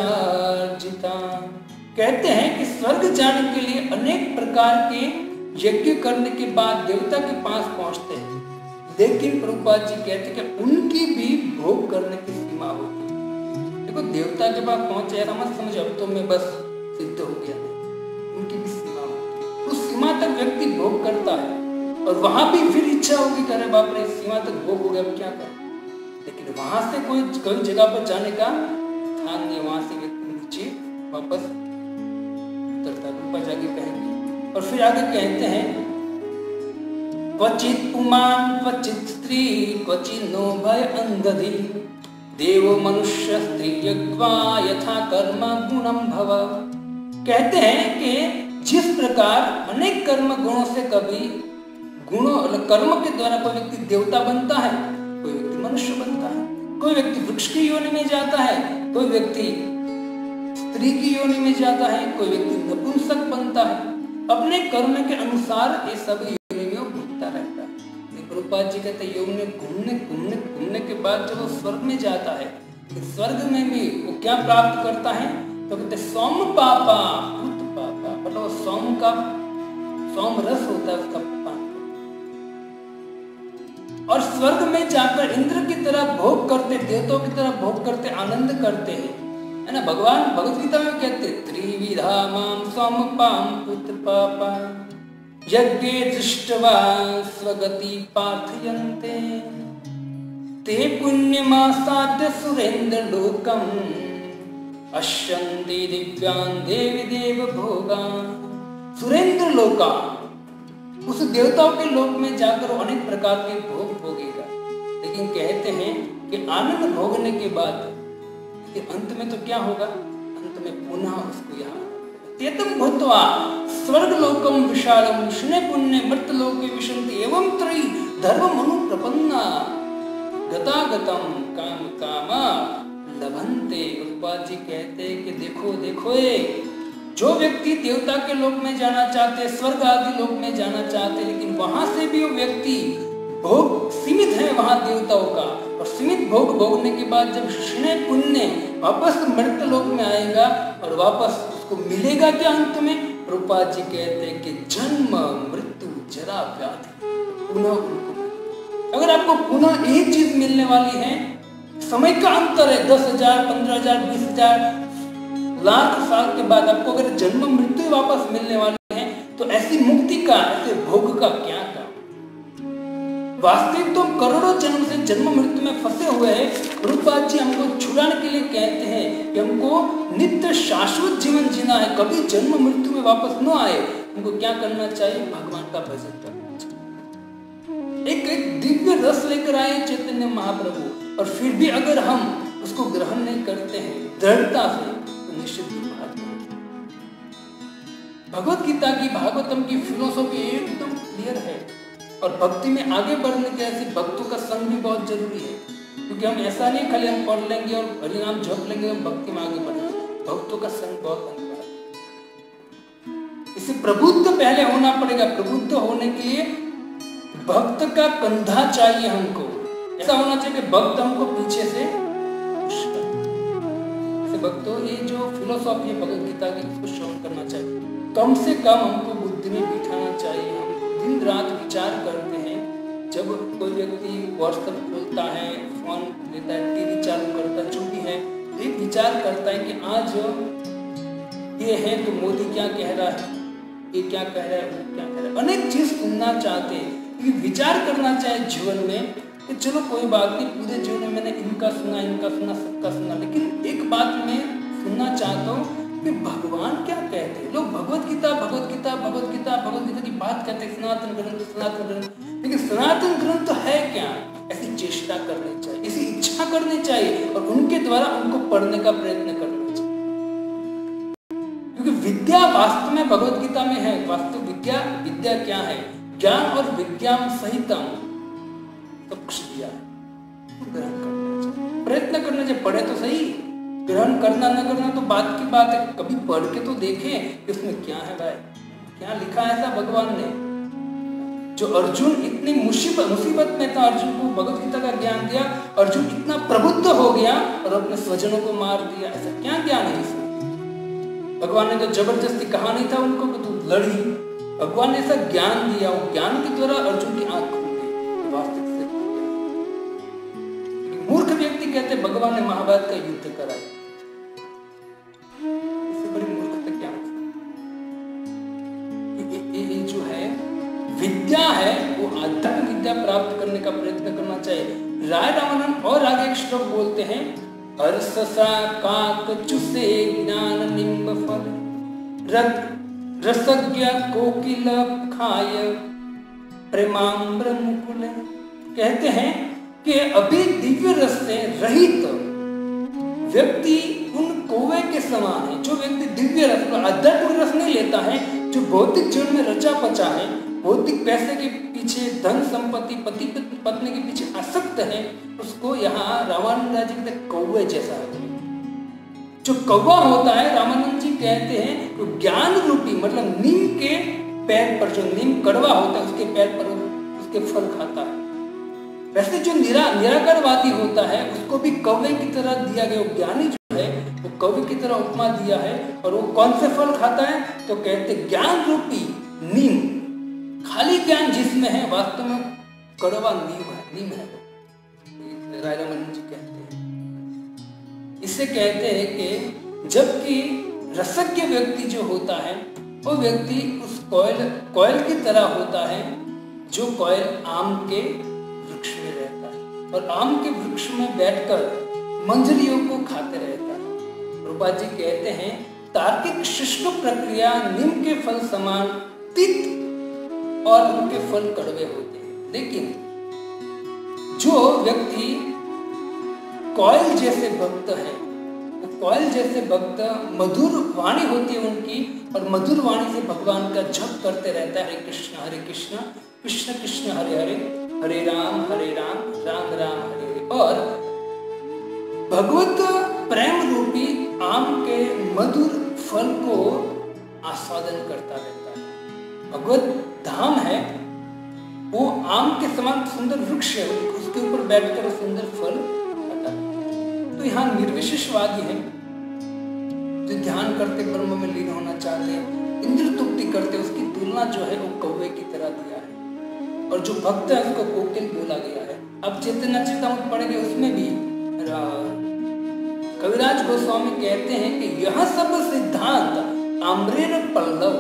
कहते हैं कि स्वर्ग जाने के लिए अनेक प्रकार के यज्ञ करने के बाद देवता के पास पहुंचते हैं, लेकिन प्रभुपाद जी कहते हैं कि उनकी भी भोग करने की सीमा होती है। देखो देवता के पास पहुंचे ऐसा मत समझो अब तो मैं बस सिद्ध हो गया, उनकी भी सीमा होती है। उस सीमा तक व्यक्ति भोग करता है और वहां भी फिर इच्छा होगी करे बाप रे सीमा तक भोग हो गया अब क्या कर, लेकिन वहां से कोई जगह पर जाने का स्थान नहीं, वहां से व्यक्ति नीचे वापस उतरता है। ऊपर जाके कहेंगे और फिर आगे कहते हैं, क्वचित पुमान क्वचित स्त्री क्वचित नो भय अंगधि देवो मनुष्य स्त्री यज्ञा यथा कर्म गुणम भव। कहते हैं कि जिस प्रकार अनेक कर्म गुणों से कभी कर्म के द्वारा कोई व्यक्ति देवता बनता है, कोई व्यक्ति मनुष्य बनता है, कोई व्यक्ति वृक्ष की योनि में जाता है, कोई व्यक्ति स्त्री की योनि में जाता है, कोई व्यक्ति नपुंसक बनता है। अपने कर्म के अनुसार ये सब योनि में घूमता रहता है। प्रभुपाद जी कहते हैं योग में घूमने के बाद जब वो स्वर्ग में जाता है, स्वर्ग में भी वो क्या प्राप्त करता है? तो कहते सोम पापा कृत पापा, मतलब सोम रस होता है उसका पान। और स्वर्ग में जाकर इंद्र की तरह भोग करते, देवताओं की तरह भोग करते, आनंद करते हैं। है ना। भगवान भगवत गीता में कहते त्रिविधा माम समपाम पुत्र पापा यज्ञे दृष्टवा स्वगति पार्थयन्ते ते पुण्यमासाद्य सुरेंद्र लोकम अश्यन्ति दिव्यान् देवी देव भोगा। सुरेंद्र लोका, उस देवताओं के लोक में जाकर वो अनेक प्रकार के भोग भोगेगा, लेकिन कहते हैं कि आनंद भोगने के बाद कि अंत में तो क्या होगा, अंत में पुनः उसको यहाँ तेतम भूत्वा स्वर्गलोकम विशालम विष्णे पुण्य मर्तलोके विशन्ति एवं त्रयी धर्म मनु प्रपन्ना गतागतम काम कामा लभन्ते। उत्पाद जी कहते कि देखो देखो जो व्यक्ति देवता के लोक में जाना चाहते, स्वर्ग आदि लोक में जाना चाहते, लेकिन वहां से भी वो व्यक्ति भोग सीमित है वहां देवताओं का, और सीमित भोग भोगने के बाद जब क्षीण पुण्य वापस मृत लोक में आएगा और वापस उसको मिलेगा क्या अंत में। रूपाद जी कहते हैं कि जन्म मृत्यु जरा व्याधि पुनः उनको, अगर आपको पुनः एक चीज मिलने वाली है, समय का अंतर है 10,000 15,000 20,000 लाख साल के बाद आपको अगर जन्म मृत्यु वापस मिलने वाली है, तो ऐसी मुक्ति का, ऐसे भोग का क्या काम। वास्तविक तो करोड़ों जन्म से जन्म मृत्यु में फंसे हुए हैं। रूपपाद जी हमको छुड़ाने के लिए कहते हैं कि हमको नित्य शाश्वत जीवन जीना है, कभी जन्म मृत्यु में वापस न आए। हमको क्या करना चाहिए, भगवान का भजन करना चाहिए। एक दिव्य रस लेकर आए चैतन्य महाप्रभु, और फिर भी अगर हम उसको ग्रहण नहीं करते हैं दृढ़ता से, तो निश्चित ही भगवत गीता की, भागवतम की फिलोसॉफी एकदम क्लियर है। और भक्ति में आगे बढ़ने के ऐसे भक्तों का संग भी बहुत जरूरी है, क्योंकि हम ऐसा नहीं खाली हम पढ़ लेंगे और हरिनाम जप लेंगे, हम भक्ति में आगे बढ़ेंगे। भक्तों का संग बहुत अनिवार्य है। इसे प्रबुद्ध पहले होना पड़ेगा। प्रबुद्ध होने के लिए भक्त का कंधा चाहिए हमको, ऐसा होना चाहिए कि भक्त हमको पीछे से पुश करे। भक्तों, ये जो फिलोसॉफी है भगवत गीता की, इसको श्रवण करना चाहिए। कम से कम हमको बुद्धि में बिठाना चाहिए। हम दिन रात विचार करते हैं, जब कोई व्यक्ति व्हाट्सएप खोलता है, फोन लेता है, टीवी चालू करता है, जो भी है, एक विचार करता है कि आज ये है तो मोदी क्या कह रहा है, ये क्या कह रहा है, वो क्या कह रहा है, अनेक चीज सुनना चाहते हैं। विचार करना चाहिए जीवन में कि चलो कोई बात नहीं, पूरे जीवन में मैंने इनका सुना, सबका सुना, लेकिन एक बात मैं सुनना चाहता हूँ कि भगवान क्या कहते हैं। लोग भगवत गीता की बात करते हैं, सनातन ग्रंथ, लेकिन सनातन ग्रंथ तो है क्या, ऐसी चेष्टा करनी चाहिए, ऐसी इच्छा करनी चाहिए, और उनके द्वारा उनको पढ़ने का प्रयत्न करना चाहिए। क्योंकि विद्या वास्तव में भगवत गीता में है। वास्तव विद्या क्या है, ज्ञान और विज्ञान सहितम सब कुछ दिया है, ग्रहण करना चाहिए, प्रयत्न करना चाहिए। पढ़े तो सही, ग्रहण करना न करना तो बात की बात है। कभी पढ़ के तो देखें कि उसमें क्या है भाई, क्या लिखा है ऐसा भगवान ने। जो अर्जुन इतनी मुसीबत में था, अर्जुन को भगवत गीता का ज्ञान दिया, अर्जुन इतना प्रबुद्ध हो गया और अपने स्वजनों को मार दिया। ऐसा क्या ज्ञान है इसमें। भगवान ने तो जबरदस्ती कहा नहीं था उनको कि तू लड़ी, भगवान ने ऐसा ज्ञान दिया, वो ज्ञान के द्वारा अर्जुन की आंख खुल गई। वास्तविक से मूर्ख व्यक्ति कहते भगवान ने महाभारत का युद्ध कराया, इससे बड़ी मूर्खता क्या हो सकती। ये जो है विद्या है, वो आध्यात्मिक विद्या प्राप्त करने का प्रयत्न करना चाहिए। राय रामानंद और आगे एक श्लोक बोलते हैं, हर्षसा काक चुसे ज्ञान निम्ब फल रसज्ञ कोकिल खाय प्रेमाम्र मुकुल। कहते हैं कि अभी दिव्य रस से रहित व्यक्ति उन कौवे के समान है। जो व्यक्ति दिव्य रस, आध्यात्मिक रस नहीं लेता है, जो भौतिक जीवन में रचा पचा है, भौतिक पैसे के पीछे, धन संपत्ति, पति पत्नी के पीछे आसक्त है, उसको यहाँ रामानंद जी कहते कौवे जैसा है। जो कौवा होता है, रामानंद जी कहते हैं, तो ज्ञान रूपी मतलब नीम के पैर पर, जो नीम कड़वा होता है उसके पैर पर उसके फल खाता है। वैसे जो निराकारवादी होता है उसको भी कौवे की तरह दिया गया, ज्ञानी जो है वो कौवे की तरह उपमा दिया है। और वो कौन से फल खाता है, तो कहते ज्ञान रूपी नीम। खाली ज्ञान जिसमें है, वास्तव में कड़वा नीम है। राय रामानंद जी कहते हैं। इसे कहते हैं कि जबकि रसज्ञ व्यक्ति जो होता है वो व्यक्ति उस कोयल की तरह होता है जो कोयल आम के वृक्ष में रहता है और आम के वृक्ष में बैठकर मंजरियों को खाते रहता है। प्रभुपाद जी कहते हैं तार्किक शुष्क प्रक्रिया नीम के फल समान तीत और उनके फल कड़वे होते हैं, लेकिन जो व्यक्ति कोयल जैसे भक्त है, वो कोयल जैसे भक्त मधुर वाणी होती है उनकी और मधुर वाणी से भगवान का जप करते रहता है, हरे कृष्ण कृष्ण कृष्ण हरे हरे, हरे राम राम राम हरे हरे, और भगवत प्रेम रूपी आम के मधुर फल को आस्वादन करता रहता है। भगवत धाम है वो आम के समान सुंदर वृक्ष है, उसके ऊपर बैठकर सुंदर फल खाता है। तो यहाँ निर्विशेषवादी है जो ध्यान करते ब्रह्म में लीन होना चाहते हैं, इंद्र तुक्ति करते, उसकी तुलना जो है वो कौवे की तरह दिया है, और जो भक्त है उसको कोकिल बोला गया है। अब चैतन्य चरितामृत पढ़ेंगे उसमें भी कविराज गोस्वामी कहते हैं कि यह सब सिद्धांत आम्रेर पल्लव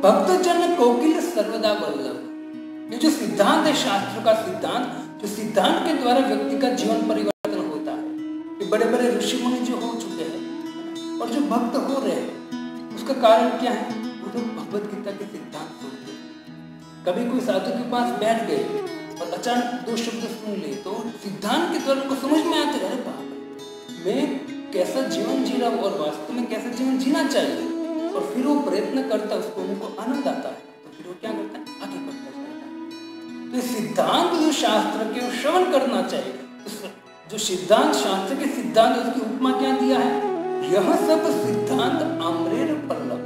भक्तजन कोकिल सर्वदा वल्लभ। ये जो सिद्धांत है शास्त्र का सिद्धांत, जो सिद्धांत के द्वारा व्यक्ति का जीवन परिवर्तन होता है, ये बड़े बड़े ऋषि मुनि जो हो चुके हैं और जो भक्त हो रहे हैं, उसका कारण क्या है? वो लोग भगवत गीता के सिद्धांत सुनते हैं। कभी कोई साधु के पास बैठ गए और अचानक दो शब्द सुन ले तो सिद्धांत के द्वारा उनको समझ में आते रहे बाप मैं कैसा जीवन जी रहा हूँ और वास्तव में कैसा जीवन जीना चाहिए, और फिर वो प्रयत्न करता है, उसको उनको आनंद आता है, तो फिर वो क्या करता है? आगे बढ़ता जाता है। तो सिद्धांत जो शास्त्र के श्रवण करना चाहिए, जो सिद्धांत शास्त्र के सिद्धांत उसकी उपमा क्या दिया है? यह सब सिद्धांत आम्रेर पल्लव,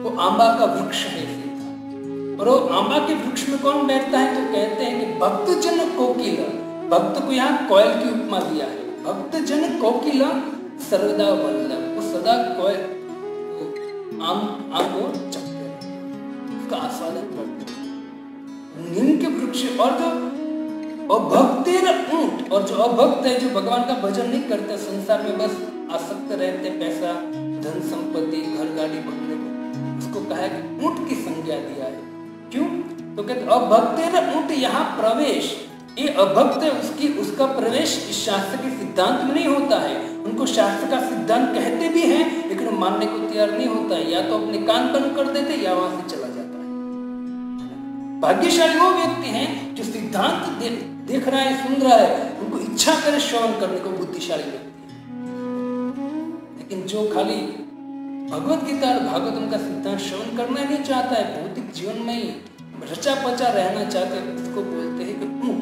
वो आंबा का वृक्ष है सिद्धांत, और वो आंबा के वृक्ष में कौन बैठता है? तो कहते हैं कि भक्तजन कोकिल, भक्त को यहाँ कोयल की उपमा दिया है। भक्तजन कोकिल सर्वदा वल्लभ, वो सदा कोयल आम को चखते रहते, उसका आस्वादन करते हैं। नीम के वृक्ष और जो अभक्तेर ऊंट, और जो अभक्त है, जो भगवान का भजन नहीं करते, संसार में बस आसक्त रहते, पैसा धन संपत्ति घर गाड़ी बंगले को, उसको कहा है कि ऊंट की संज्ञा दिया है। क्यों? तो कहते अभक्तेर ऊंट, यहाँ प्रवेश, ये अभक्त है उसका प्रवेश इस शास्त्र के सिद्धांत में नहीं होता है। उनको शास्त्र का सिद्धांत कहते भी हैं लेकिन वो मानने को तैयार नहीं होता है, या तो अपने कान बंद कर देते या वहां से चला जाता है। भाग्यशाली वो व्यक्ति हैं जो सिद्धांत देख रहा है, सुन रहा है, उनको इच्छा करे श्रवण करने को, बुद्धिशाली व्यक्ति है। लेकिन जो खाली भगवत गीता और भागवतम का सिद्धांत श्रवण करना नहीं चाहता है, भौतिक जीवन में ही रचा पचा रहना चाहते हैं, उसको बोलते हैं कि ऊंट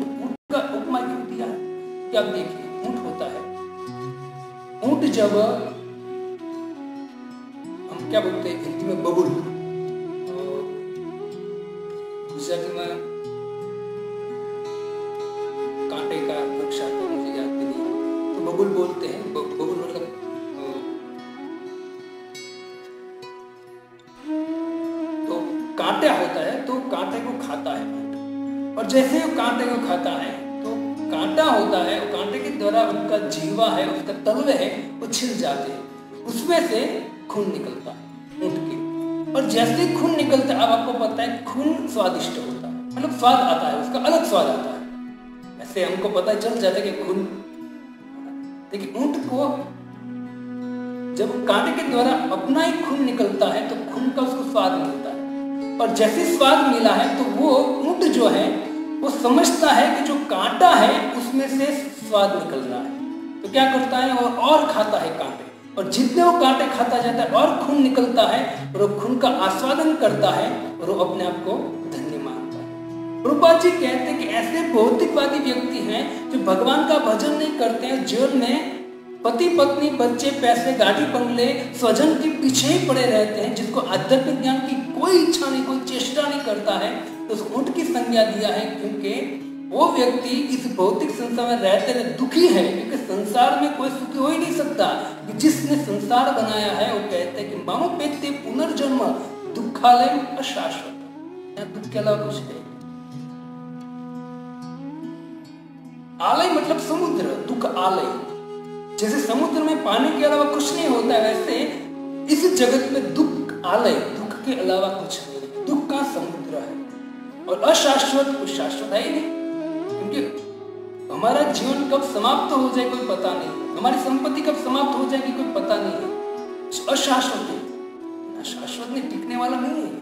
का उपमा क्यों दिया है? क्या देखिए, ऊंट होता है, ऊंट जब हम क्या बोलते हैं हिंदी में बबुल, गुजराती में कांटे का वृक्ष आता है, मुझे याद नहीं, तो बबुल बोलते हैं। बबुल मतलब तो कांटा होता है, तो कांटे को खाता है, और जैसे वो कांटे को खाता है तो कांटा होता है, वो कांटे के द्वारा उनका जीवा है, उसका तलवे है, वो छिल जाते हैं, उसमें से खून निकलता है ऊंट के, और जैसे खून निकलता है, अब आपको पता है खून स्वादिष्ट होता है, मतलब स्वाद आता है, उसका अलग स्वाद आता है। ऐसे हमको पता चल जाता है कि खून, देखिए ऊंट को जब कांटे के द्वारा अपना ही खून निकलता है तो खून का उसको स्वाद मिलता है, और जैसे स्वाद मिला है तो वो ऊंट जो है वो समझता है कि जो कांटा है उसमें से स्वाद निकल रहा है, तो क्या करता है और खाता है कांटे, और जितने वो कांटे खाता जाता है और खून निकलता है, और वो खून का आस्वादन करता है, और वो अपने आप को धन्य मानता है। प्रभुपाद जी कहते हैं कि ऐसे भौतिकवादी व्यक्ति हैं जो भगवान का भजन नहीं करते हैं, जीवन में पति पत्नी बच्चे पैसे गाड़ी बंगले स्वजन के पीछे ही पड़े रहते हैं, जिसको आध्यात्मिक ज्ञान की कोई इच्छा नहीं, कोई चेष्टा नहीं करता है, तो उस ऊंट की संज्ञा दिया है, क्योंकि वो व्यक्ति इस भौतिक संसार में रहते रहे दुखी है, क्योंकि संसार में कोई सुखी हो ही नहीं सकता। जिसने संसार बनाया है वो कहते हैं कि मामो पेते पुनर्जन्म दुखालय अशाश्वत, दुख के अलावा कुछ है। आलय मतलब समुद्र, दुख आलय, जैसे समुद्र में पानी के अलावा कुछ नहीं होता है, वैसे इस जगत में दुख आलय, दुख के अलावा कुछ नहीं। दुख का समुद्र है और अशाश्वत कुछ शाश्वत है ही नहीं, क्योंकि हमारा जीवन कब समाप्त हो जाए कोई पता नहीं, हमारी संपत्ति कब समाप्त हो जाएगी कोई पता नहीं है। अशाश्वत है, शाश्वत नहीं, टिकने वाला नहीं है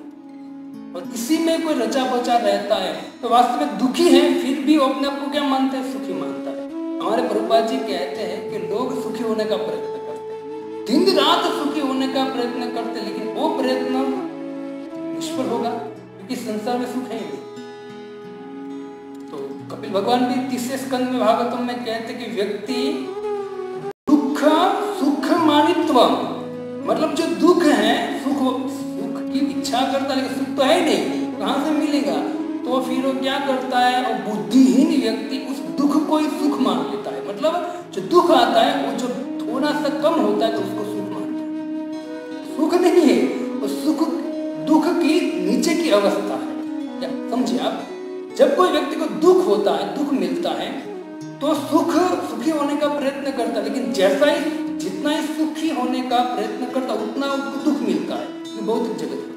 और इसी में कोई रचा बचा रहता है तो वास्तव में दुखी है, फिर भी वो अपने आप को क्या मानते हैं? सुखी मानता है। हमारे प्रभुपाद जी कहते हैं कि लोग सुखी होने का प्रयत्न करते हैं, दिन रात सुखी होने का प्रयत्न करते हैं, लेकिन वो प्रयत्न निष्फल होगा क्योंकि संसार में सुख है ही नहीं। तो कपिल भगवान भी तीसरे स्कंद में भागवतम में कहते कि व्यक्ति दुख सुख मानित्व, मतलब जो दुख है सुख की इच्छा करता है लेकिन सुख तो है ही नहीं, कहां से मिलेगा? तो फिर वो क्या करता है, और बुद्धिहीन व्यक्ति उस दुख को ही सुख मान लेता है। मतलब जो दुख आता है वो जो थोड़ा सा कम होता है तो उसको सुख मानता है। सुख नहीं है वो, सुख दुख की नीचे की अवस्था है। क्या समझिए आप? जब कोई व्यक्ति को दुख होता है, दुख मिलता है तो सुखी होने का प्रयत्न करता है, लेकिन जैसा ही जितना ही सुखी होने का प्रयत्न करता उतना उसको दुख मिलता है। ये भौतिक जगत है।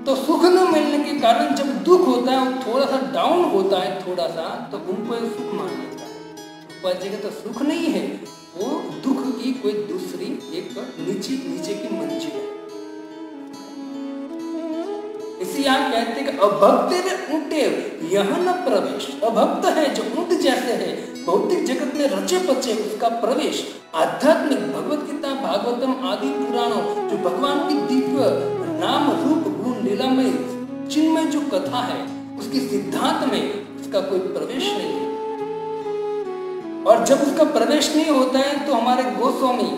तो सुख न मिलने के कारण जब दुख होता है वो थोड़ा सा डाउन होता है, थोड़ा सा, तो उनको सुख मान लेता है। जगह तो सुख नहीं है, वो दुख की कोई दूसरी एक नीचे की मंजिल है। इसी यहाँ कहते हैं कि अभक्त ऊंटे यह न प्रवेश, अभक्त है जो ऊंट जैसे है, भौतिक जगत में रचे पचे उसका प्रवेश। आध्यात्मिक भगवत गीता भागवतम आदि पुराणों जो भगवान की दिव्य नाम रूप गुण लीलामय चिन्मय जो कथा है उसकी सिद्धांत में उसका कोई प्रवेश नहीं है। और जब उसका प्रवेश नहीं होता है तो हमारे गोस्वामी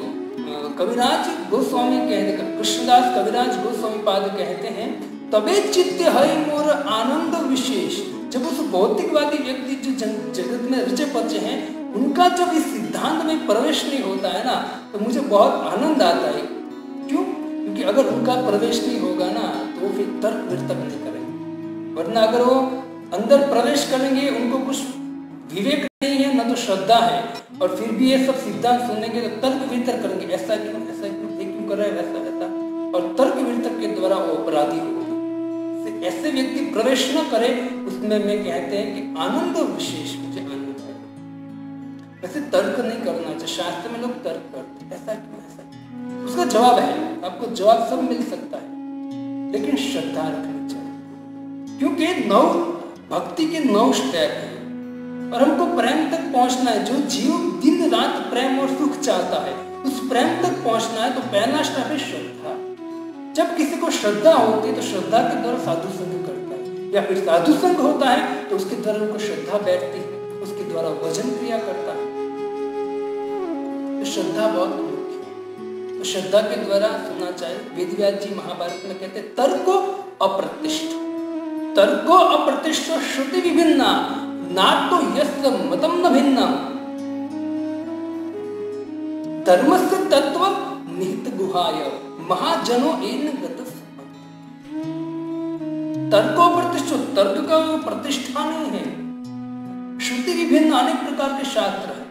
कविराज गोस्वामी कहते, कृष्णदास कविराज गोस्वामी पाद कहते हैं, तबे चित्त है मोर आनंद विशेष। जब उस भौतिकवादी व्यक्ति जो जगत में रचे पचे हैं उनका जब इस सिद्धांत में प्रवेश नहीं होता है ना तो मुझे बहुत आनंद आता है। क्यों? क्योंकि अगर उनका प्रवेश नहीं होगा ना तो वो फिर तर्क वितर्क नहीं करेंगे, वरना अगर वो अंदर प्रवेश करेंगे उनको कुछ विवेक नहीं है ना तो श्रद्धा है, और फिर भी ये सब सिद्धांत सुनेंगे तो तर्क वितर्क करेंगे, ऐसा क्यों ये क्यों कर रहा है, वैसा वैसा, और तर्क वितर्क के द्वारा वो अपराधी होगा। ऐसे व्यक्ति प्रवेश न करे उसमें मैं कहते हैं कि आनंद विशेष, मुझे आनंद है। वैसे तर्क नहीं करना चाहिए, शास्त्र में लोग तर्क करते हैं, ऐसा क्यों, ऐसा क्यों? उसका जवाब है, आपको जवाब सब मिल सकता है, लेकिन श्रद्धा रखनी चाहिए, क्योंकि 9 भक्ति के 9 स्टेप हैं और हमको प्रेम तक पहुंचना है। जो जीव दिन रात प्रेम और सुख चाहता है उस प्रेम तक पहुंचना है, तो पहला स्टेप है श्रद्धा। जब किसी को श्रद्धा होती है तो श्रद्धा के द्वारा साधु संग करता है, या फिर साधु संग होता है तो उसके द्वारा उनको श्रद्धा बैठती है, उसके द्वारा वजन क्रिया करता है। तो श्रद्धा बहुत मुख्य है। तो श्रद्धा के द्वारा सुनना चाहिए। वेदव्यास जी महाभारत में कहते हैं, तर्को अप्रतिष्ठ, तर्को अप्रतिष्ठ श्रुति विभिन्ना नाटो यस्य मतम न भिन्नम, धर्मस्य तत्व निहित गुहाय महाजनो एन गत। तर्को प्रतिष्ठा, तर्क का प्रतिष्ठा नहीं है। श्रुति विभिन्न अनेक प्रकार के शास्त्र है।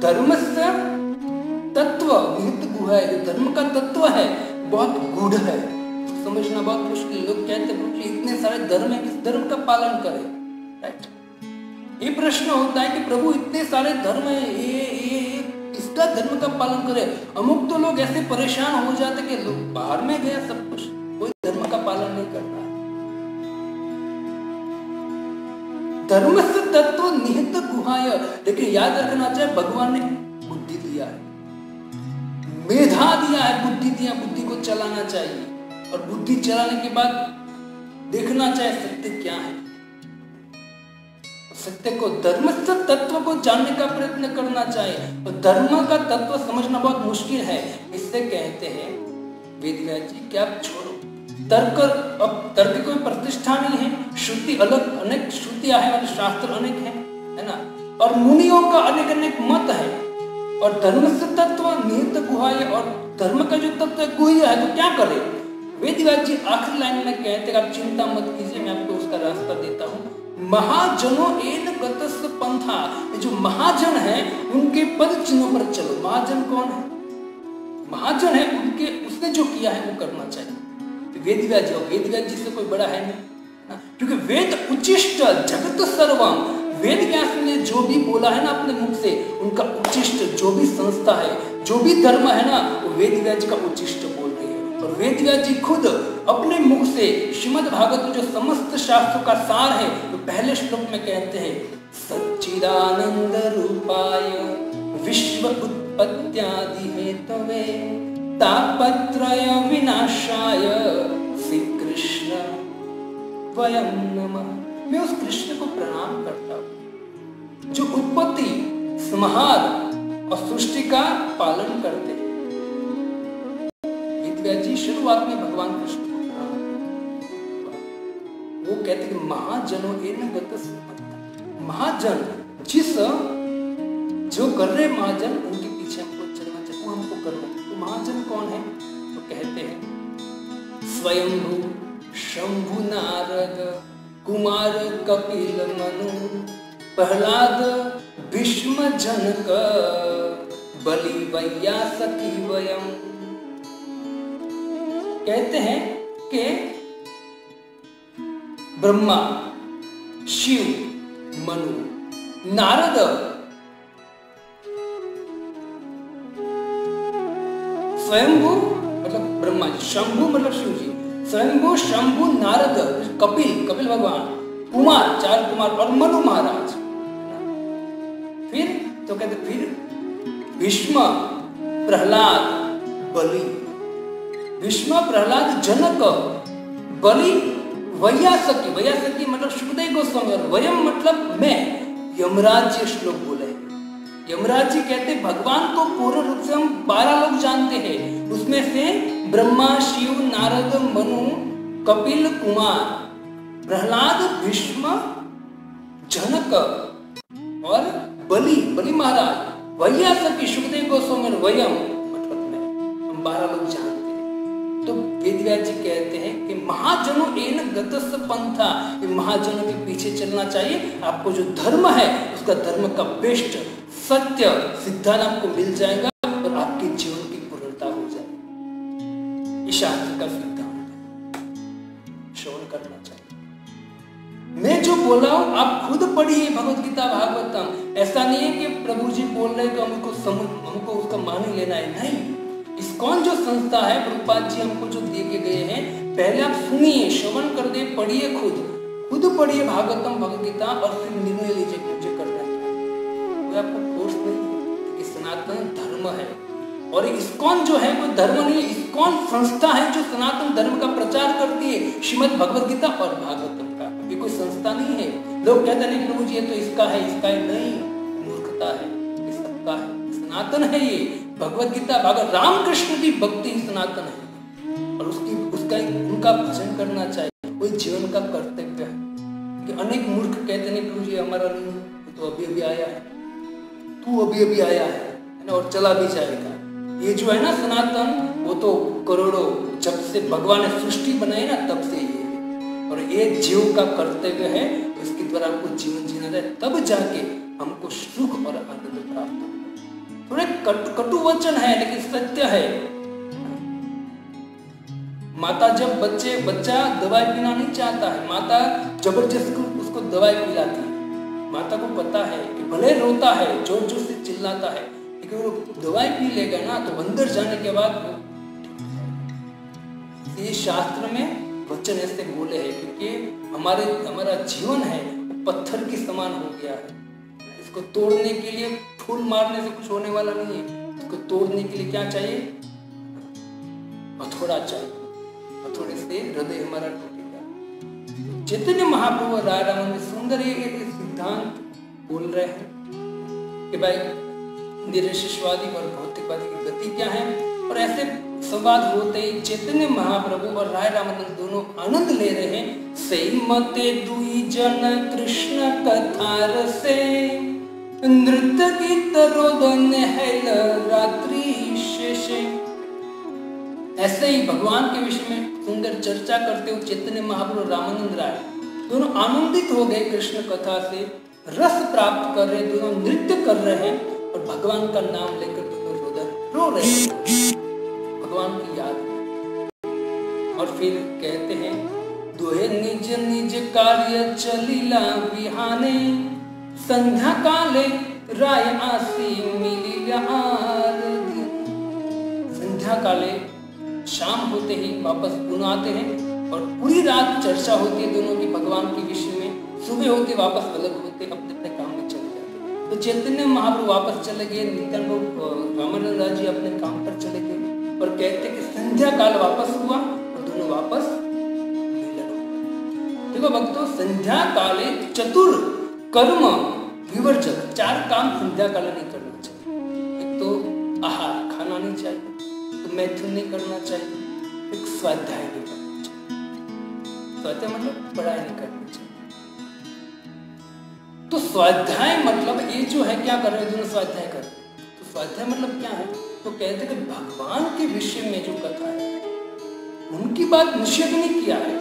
धर्म से तत्व निहित गुहाय, धर्म का तत्व है बहुत गूढ़ है, समझना बहुत मुश्किल। लोग कहते हैं कि इतने सारे धर्म है, किस धर्म का पालन करें, राइट? ये प्रश्न होता है कि प्रभु इतने सारे धर्म है, ये इसका धर्म का पालन करे। अमुक तो लोग ऐसे परेशान हो जाते कि लोग बाहर में गया सब कुछ, कोई धर्म का पालन नहीं करता है। धर्म से तत्व निहित गुहाय, लेकिन याद रखना चाहिए भगवान ने बुद्धि दिया है, मेधा दिया है, बुद्धि दिया, बुद्धि को चलाना चाहिए, और बुद्धि चलाने के बाद देखना चाहिए सत्य क्या है। सत्य को, धर्म से तत्व को जानने का प्रयत्न करना चाहिए, और धर्म का तत्व समझना बहुत मुश्किल है। इससे कहते हैं वेदव्यास जी कि आप छोड़ो तर्क, अब तर्क कोई प्रतिष्ठा नहीं है। श्रुति अलग, अनेक श्रुतियां हैं, शास्त्र अनेक है ना, और मुनियों का अनेक अनेक मत है। और धर्म से तत्व निहित गुहाय, और धर्म का जो तत्व गुह्य है तो क्या करे? वेदव्यास जी आखिरी लाइन में कहते हैं, आप चिंता मत कीजिए, मैं आपको उसका रास्ता देता हूँ। महाजनों एन गतस पंथा, जो महाजन है उनके पद चिन्हों पर चलो। महाजन कौन है? महाजन है, उनके उसने जो किया है वो करना चाहिए। वेद व्यास जी से कोई बड़ा है नहीं, क्योंकि वेद उच्चिष्ट जगत सर्वम, वेद व्यास ने जो भी बोला है ना अपने मुख से, उनका उच्चिष्ट जो भी संस्था है, जो भी धर्म है ना, वो वेद व्यास का उच्चिष्ट बोल रही है। और वेद व्यास जी खुद अपने मुख से श्रीमद् भागवत में जो समस्त शास्त्रों का सार है, तो पहले श्लोक में कहते हैं सच्चिदानंद रूपाय विश्व उत्पत्त्यादि हेतवे तापत्रय विनाशाय श्री कृष्ण वयं नमः। मैं उस कृष्ण को प्रणाम करता हूँ जो उत्पत्ति, संहार और सृष्टि का पालन करते हैं। वेद व्यास जी शुरुआत में भगवान कृष्ण को प्रणाम, वो कहते कि महाजनों एन गतस, महाजन जिस जो कर रहे महाजन उनके पीछे हमको चलना चाहिए, वो हमको कर रहे। तो महाजन कौन है? तो कहते हैं स्वयंभू शंभु नारद कुमार कपिल मनु प्रहलाद भीष्म जनक बलि वैयासकी वयम। कहते हैं कि ब्रह्मा, शिव, मनु, नारद, स्वयंभू मतलब ब्रह्मा जी, शंभु मतलब शिव जी, स्वयंभू, शंभु, नारद, कपिल भगवान, कुमार, 4 कुमार और मनु महाराज। फिर तो कहते फिर भीष्म, प्रहलाद, बलि, भीष्म, प्रहलाद, जनक, बलि, वैयासकी मतलब सुखदेव गोस्वामी, और वयम मतलब मैं। यमराज जी श्लोक बोले, यमराज जी कहते भगवान को पूर्ण रूप से हम 12 लोग जानते हैं, उसमें से ब्रह्मा, शिव, नारद, मनु, कपिल, कुमार, प्रहलाद, भीष्म, जनक और बलि महाराज, वैयासकी, सुखदेव गोस्वामी, वयम मतलब मैं, हम 12 लोग जानते हैं। तो वेद व्यास जी कहते हैं कि महाजनों एन गतस पंथा, महाजनों के पीछे चलना चाहिए। आपको जो धर्म है उसका धर्म का बेस्ट सत्य सिद्धांत आपको मिल जाएगा और आपके जीवन की पूर्णता हो जाएगी। ये शास्त्र का सिद्धांत श्रवण करना चाहिए। मैं जो बोल रहा हूं आप खुद पढ़िए भगवत गीता भागवतम। ऐसा नहीं है कि प्रभु जी बोल रहे तो हमको उसका मान ही लेना है, नहीं। इस्कॉन जो संस्था है, प्रभुपाद जी हमको जो दे के गए हैं, पहले आप सुनिए, श्रवण कर दे, पढ़िए, खुद पढ़िए भागवतम भगवत गीता और फिर निर्णय लीजिए कि मुझे करना है। कोई आपको फोर्स नहीं है कि सनातन धर्म है। और इस्कॉन जो है वो धर्म नहीं है, इस्कॉन संस्था है जो सनातन धर्म का प्रचार करती है, श्रीमद् भगवत गीता और भागवतम का। ये कोई संस्था नहीं है। लोग कहते नहीं प्रभु जी ये तो इसका है नहीं, मूर्खता है, ये सबका है, सनातन है। ये भगवत गीता भागवत रामकृष्ण की भक्ति सनातन है और उसका उनका भजन करना चाहिए, कोई जीवन का कर्तव्य है। कि अनेक मूर्ख कहते नहीं प्रभु जी हमारा नहीं, तो अभी आया है, तू अभी आया है ना, और चला भी जाएगा। ये जो है ना सनातन, वो तो करोड़ों जब से भगवान ने सृष्टि बनाई ना तब से ये है। और ये जीव का कर्तव्य है, इसके द्वारा हमको जीवन जीना है, तब जाके हमको सुख और आनंद प्राप्त हो। थोड़े कटु वचन है लेकिन सत्य है। माता जब बच्चा दवाई पीना नहीं चाहता है, माता जबरदस्ती उसको दवाई पिलाती है। माता को पता है कि भले रोता है, जोर जोर से चिल्लाता है, लेकिन वो दवाई पी लेगा ना तो अंदर जाने के बाद वो ये शास्त्र में वचन ऐसे बोले हैं, क्योंकि हमारा जीवन है पत्थर के समान हो गया है। इसको तोड़ने के लिए फूल मारने से कुछ होने वाला नहीं है। इसको तोड़ने के लिए क्या चाहिए? हथौड़ा चाहिए। हथौड़े से हृदय हमारा टूटेगा। चैतन्य महाप्रभु राय रामानंद सुंदर ये सिद्धांत बोल रहे हैं कि भाई निरशिषवादी और भौतिकवादी की गति क्या है। और ऐसे संवाद होते ही चैतन्य महाप्रभु और राय रामानंद दोनों आनंद ले रहे हैं। सही मते दुई जन कृष्ण कथा रसे नृत्य गीत रोदन हेल रात्रि शेषे। ऐसे ही भगवान के विषय में सुंदर चर्चा करते हुए चैतन्य महाप्रभु रामानंद राय दोनों आनंदित हो गए कृष्ण कथा से, रस प्राप्त कर रहे, दोनों नृत्य कर रहे हैं और भगवान का नाम लेकर दोनों रो रहे हैं भगवान की याद में। और फिर कहते हैं, दोहे निज निज कार्य चलिला बिहाने, संध्या काले राय आसी मिलिला आरती। संध्या काले शाम होते ही वापस पुनः आते हैं और पूरी रात चर्चा होती है दोनों की भगवान के विषय में। सुबह होते वापस अलग होते, अपने अपने काम में चले जाते। तो चैतन्य महाप्रभु वापस चले गए, नित्यानंद रामानंद जी अपने काम पर चले गए और कहते कि संध्या काल वापस हुआ और दोनों वापस मिलन हो। देखो भक्तों, संध्या काले चतुर कर्म विवर्जक, 4 काम संध्या काल नहीं करना चाहिए। एक तो आहार खाना नहीं चाहिए, तो मैथुन नहीं करना चाहिए, एक स्वाध्याय नहीं करना चाहिए। स्वाध्याय मतलब पढ़ाई नहीं करनी चाहिए। तो स्वाध्याय मतलब ये जो है क्या कर रहे हैं, दोनों स्वाध्याय कर रहे हैं। तो स्वाध्याय मतलब क्या है, तो कहते हैं कि भगवान के विषय में जो कथा है उनकी बात निषेध नहीं किया है।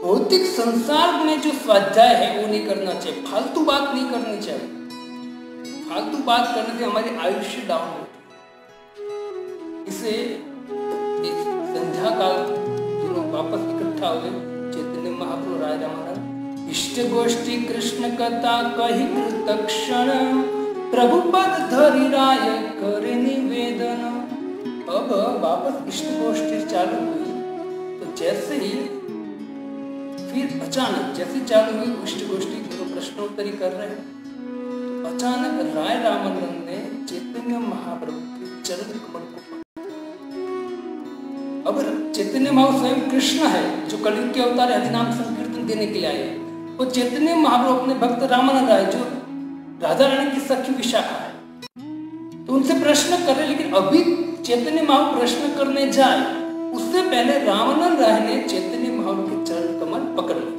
भौतिक संसार में जो स्वाध्याय है वो नहीं करना चाहिए, फालतू बात नहीं करनी चाहिए। फालतू बात करने से हमारी आयुष्य डाउन होती है। इसे संध्या काल दोनों वापस इकट्ठा हुए, चैतन्य महाप्रभु राय रामानंद, इष्ट गोष्ठी कृष्ण कथा कही कृत क्षण, प्रभु पद धरि राय करे निवेदन। अब वापस इष्ट गोष्ठी चालू हुई, तो जैसे ही फिर अचानक जैसे चालू हुई इष्ट गोष्ठी, दोनों प्रश्नोत्तरी कर रहे हैं, तो अचानक राय रामानंद ने चैतन्य महाप्रभु के चरण कमल को अब चैतन्य महाप्रभु स्वयं कृष्ण है जो कलयुग के अवतार हरिनाम संकीर्तन देने के लिए आए। वो चैतन्य महाप्रभु अपने भक्त रामानंद राय जो राधा रानी की सखी विशाखा है, तो उनसे प्रश्न कर रहे, लेकिन अभी चैतन्य महाप्रभु प्रश्न करने जाए उससे पहले रामानंद राय ने चैतन्य महाप्रभु के चरण कमल पकड़ लिए।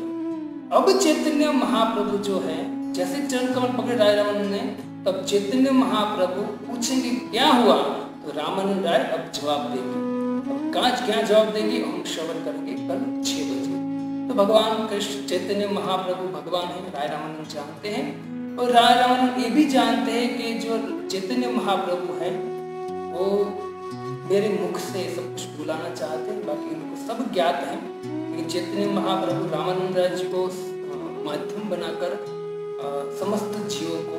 अब चैतन्य महाप्रभु जो है जैसे चरण कमल पकड़े राय रामानंद ने, तब चैतन्य महाप्रभु पूछेंगे क्या हुआ, तो रामानंद राय अब जवाब देंगे। अब क्या जवाब देंगे हम श्रवण करेंगे कल 6 बजे। तो भगवान कृष्ण चैतन्य महाप्रभु भगवान है, राय रामानंद जानते हैं। और राय रामानंद ये भी जानते हैं कि जो चैतन्य महाप्रभु है वो मेरे मुख से सब कुछ बुलाना चाहते हैं, बाकी उनको सब ज्ञात है। लेकिन चैतन्य महाप्रभु रामानंद राय जी को माध्यम बनाकर समस्त जीवों को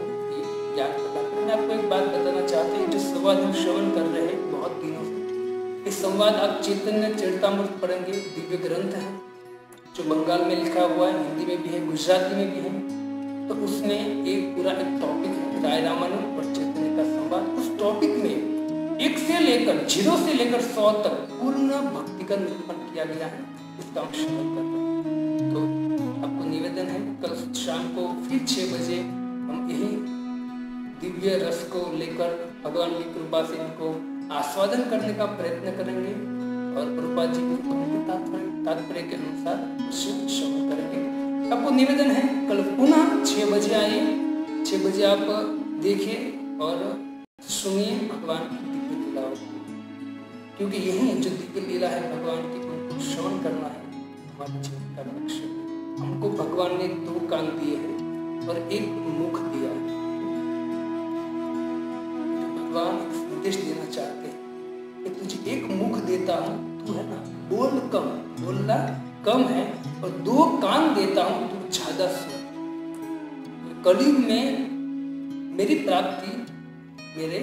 ज्ञान प्रदान करें। मैं आपको एक बात बताना चाहते हैं, जो संवाद हम श्रवण कर रहे हैं बहुत दिनों से, इस संवाद आप चैतन्य चरितामृत पढ़ेंगे, दिव्य ग्रंथ है जो बंगाल में लिखा हुआ है, हिंदी में भी है, गुजराती में भी है। तो उसमें एक पूरा एक टॉपिक है राय रामानंद और चैतन्य का संवाद। उस टॉपिक में 1 से लेकर 0 से लेकर 100 तक पूर्ण भक्ति का निरूपण किया गया है। इसका हम श्रवण करते हैं। तो आपको निवेदन है, कल शाम को फिर 6 बजे हम यही दिव्य रस को लेकर भगवान की कृपा से इनको आस्वादन करने का प्रयत्न करेंगे और कृपा जी के तात्पर्य के अनुसार उसे श्रवण करेंगे। आपको निवेदन है कल पुनः 6 बजे आइए, 6 बजे आप देखिए और सुनिए भगवान की दिव्य लीलाओं को, क्योंकि यही जो दिव्य लीला है भगवान की उनको श्रवण करना है हमारे जीवन का लक्ष्य। हमको भगवान ने 2 कान दिए हैं और 1 मुख दिया है। भगवान एक संदेश देना चाहते हैं कि तुझे 1 मुख देता हूँ, तू है ना बोलना कम है, और 2 कान देता हूँ, तू ज्यादा सुन। कलयुग में मेरी प्राप्ति मेरे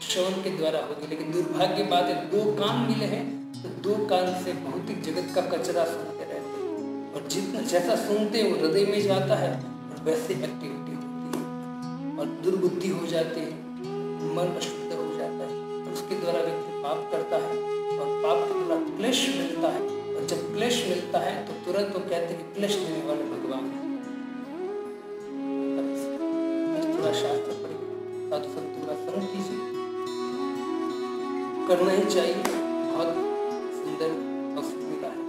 श्रवण के द्वारा होगी, लेकिन दुर्भाग्य बात है 2 कान मिले हैं तो 2 कान से भौतिक जगत का कचरा सुनते रहते हैं, और जितना जैसा सुनते हैं वो हृदय में जाता है और वैसे एक्टिविटी होती है और दुर्बुद्धि हो जाती है, मन अशुद्ध हो जाता है, और उसके द्वारा व्यक्ति पाप करता है और पाप के द्वारा क्लेश मिलता है, और जब क्लेश मिलता है तो तुरंत वो कहते हैं कि क्लेश देने वाले भगवान है। थोड़ा शास्त्र पढ़िए, साधु संतों का संग कीजिए, करना ही चाहिए। बहुत सुंदर अवसर मिला है,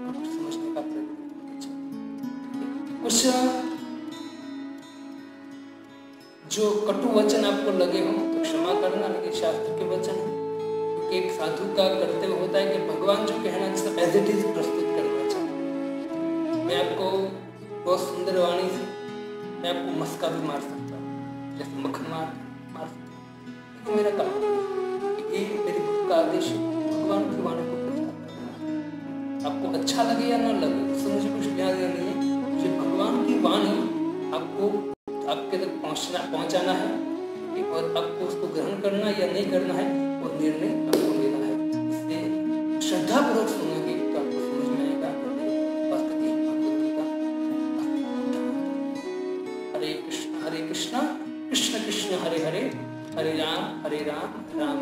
कुछ समझने का प्रयत्न कीजिए। कुछ जो कटु वचन आपको लगे हों तो क्षमा करना, लेकिन शास्त्र के वचन है, क्योंकि एक साधु का कर्तव्य होता है कि भगवान जो कहना चाहिए एज इट इज प्रस्तुत करना चाहिए। मैं आपको बहुत सुंदर वाणी से मैं आपको मस्का भी मार सकता हूँ, जैसे मक्खन मार सकता हूँ। तो मेरा काम ये मेरे गुरु का आदेश है, भगवान की वाणी को प्रचार करना। आपको अच्छा लगे या ना लगे उससे मुझे कुछ ध्यान देना नहीं है। मुझे भगवान की वाणी आपको आपके तक पहुँचाना है, और आपको उसको ग्रहण करना या नहीं करना है और निर्णय आपको लेना है। इसलिए श्रद्धापूर्वक सुनेंगे तो आपको समझ में आएगा। हरे कृष्ण कृष्ण कृष्ण हरे हरे, हरे राम राम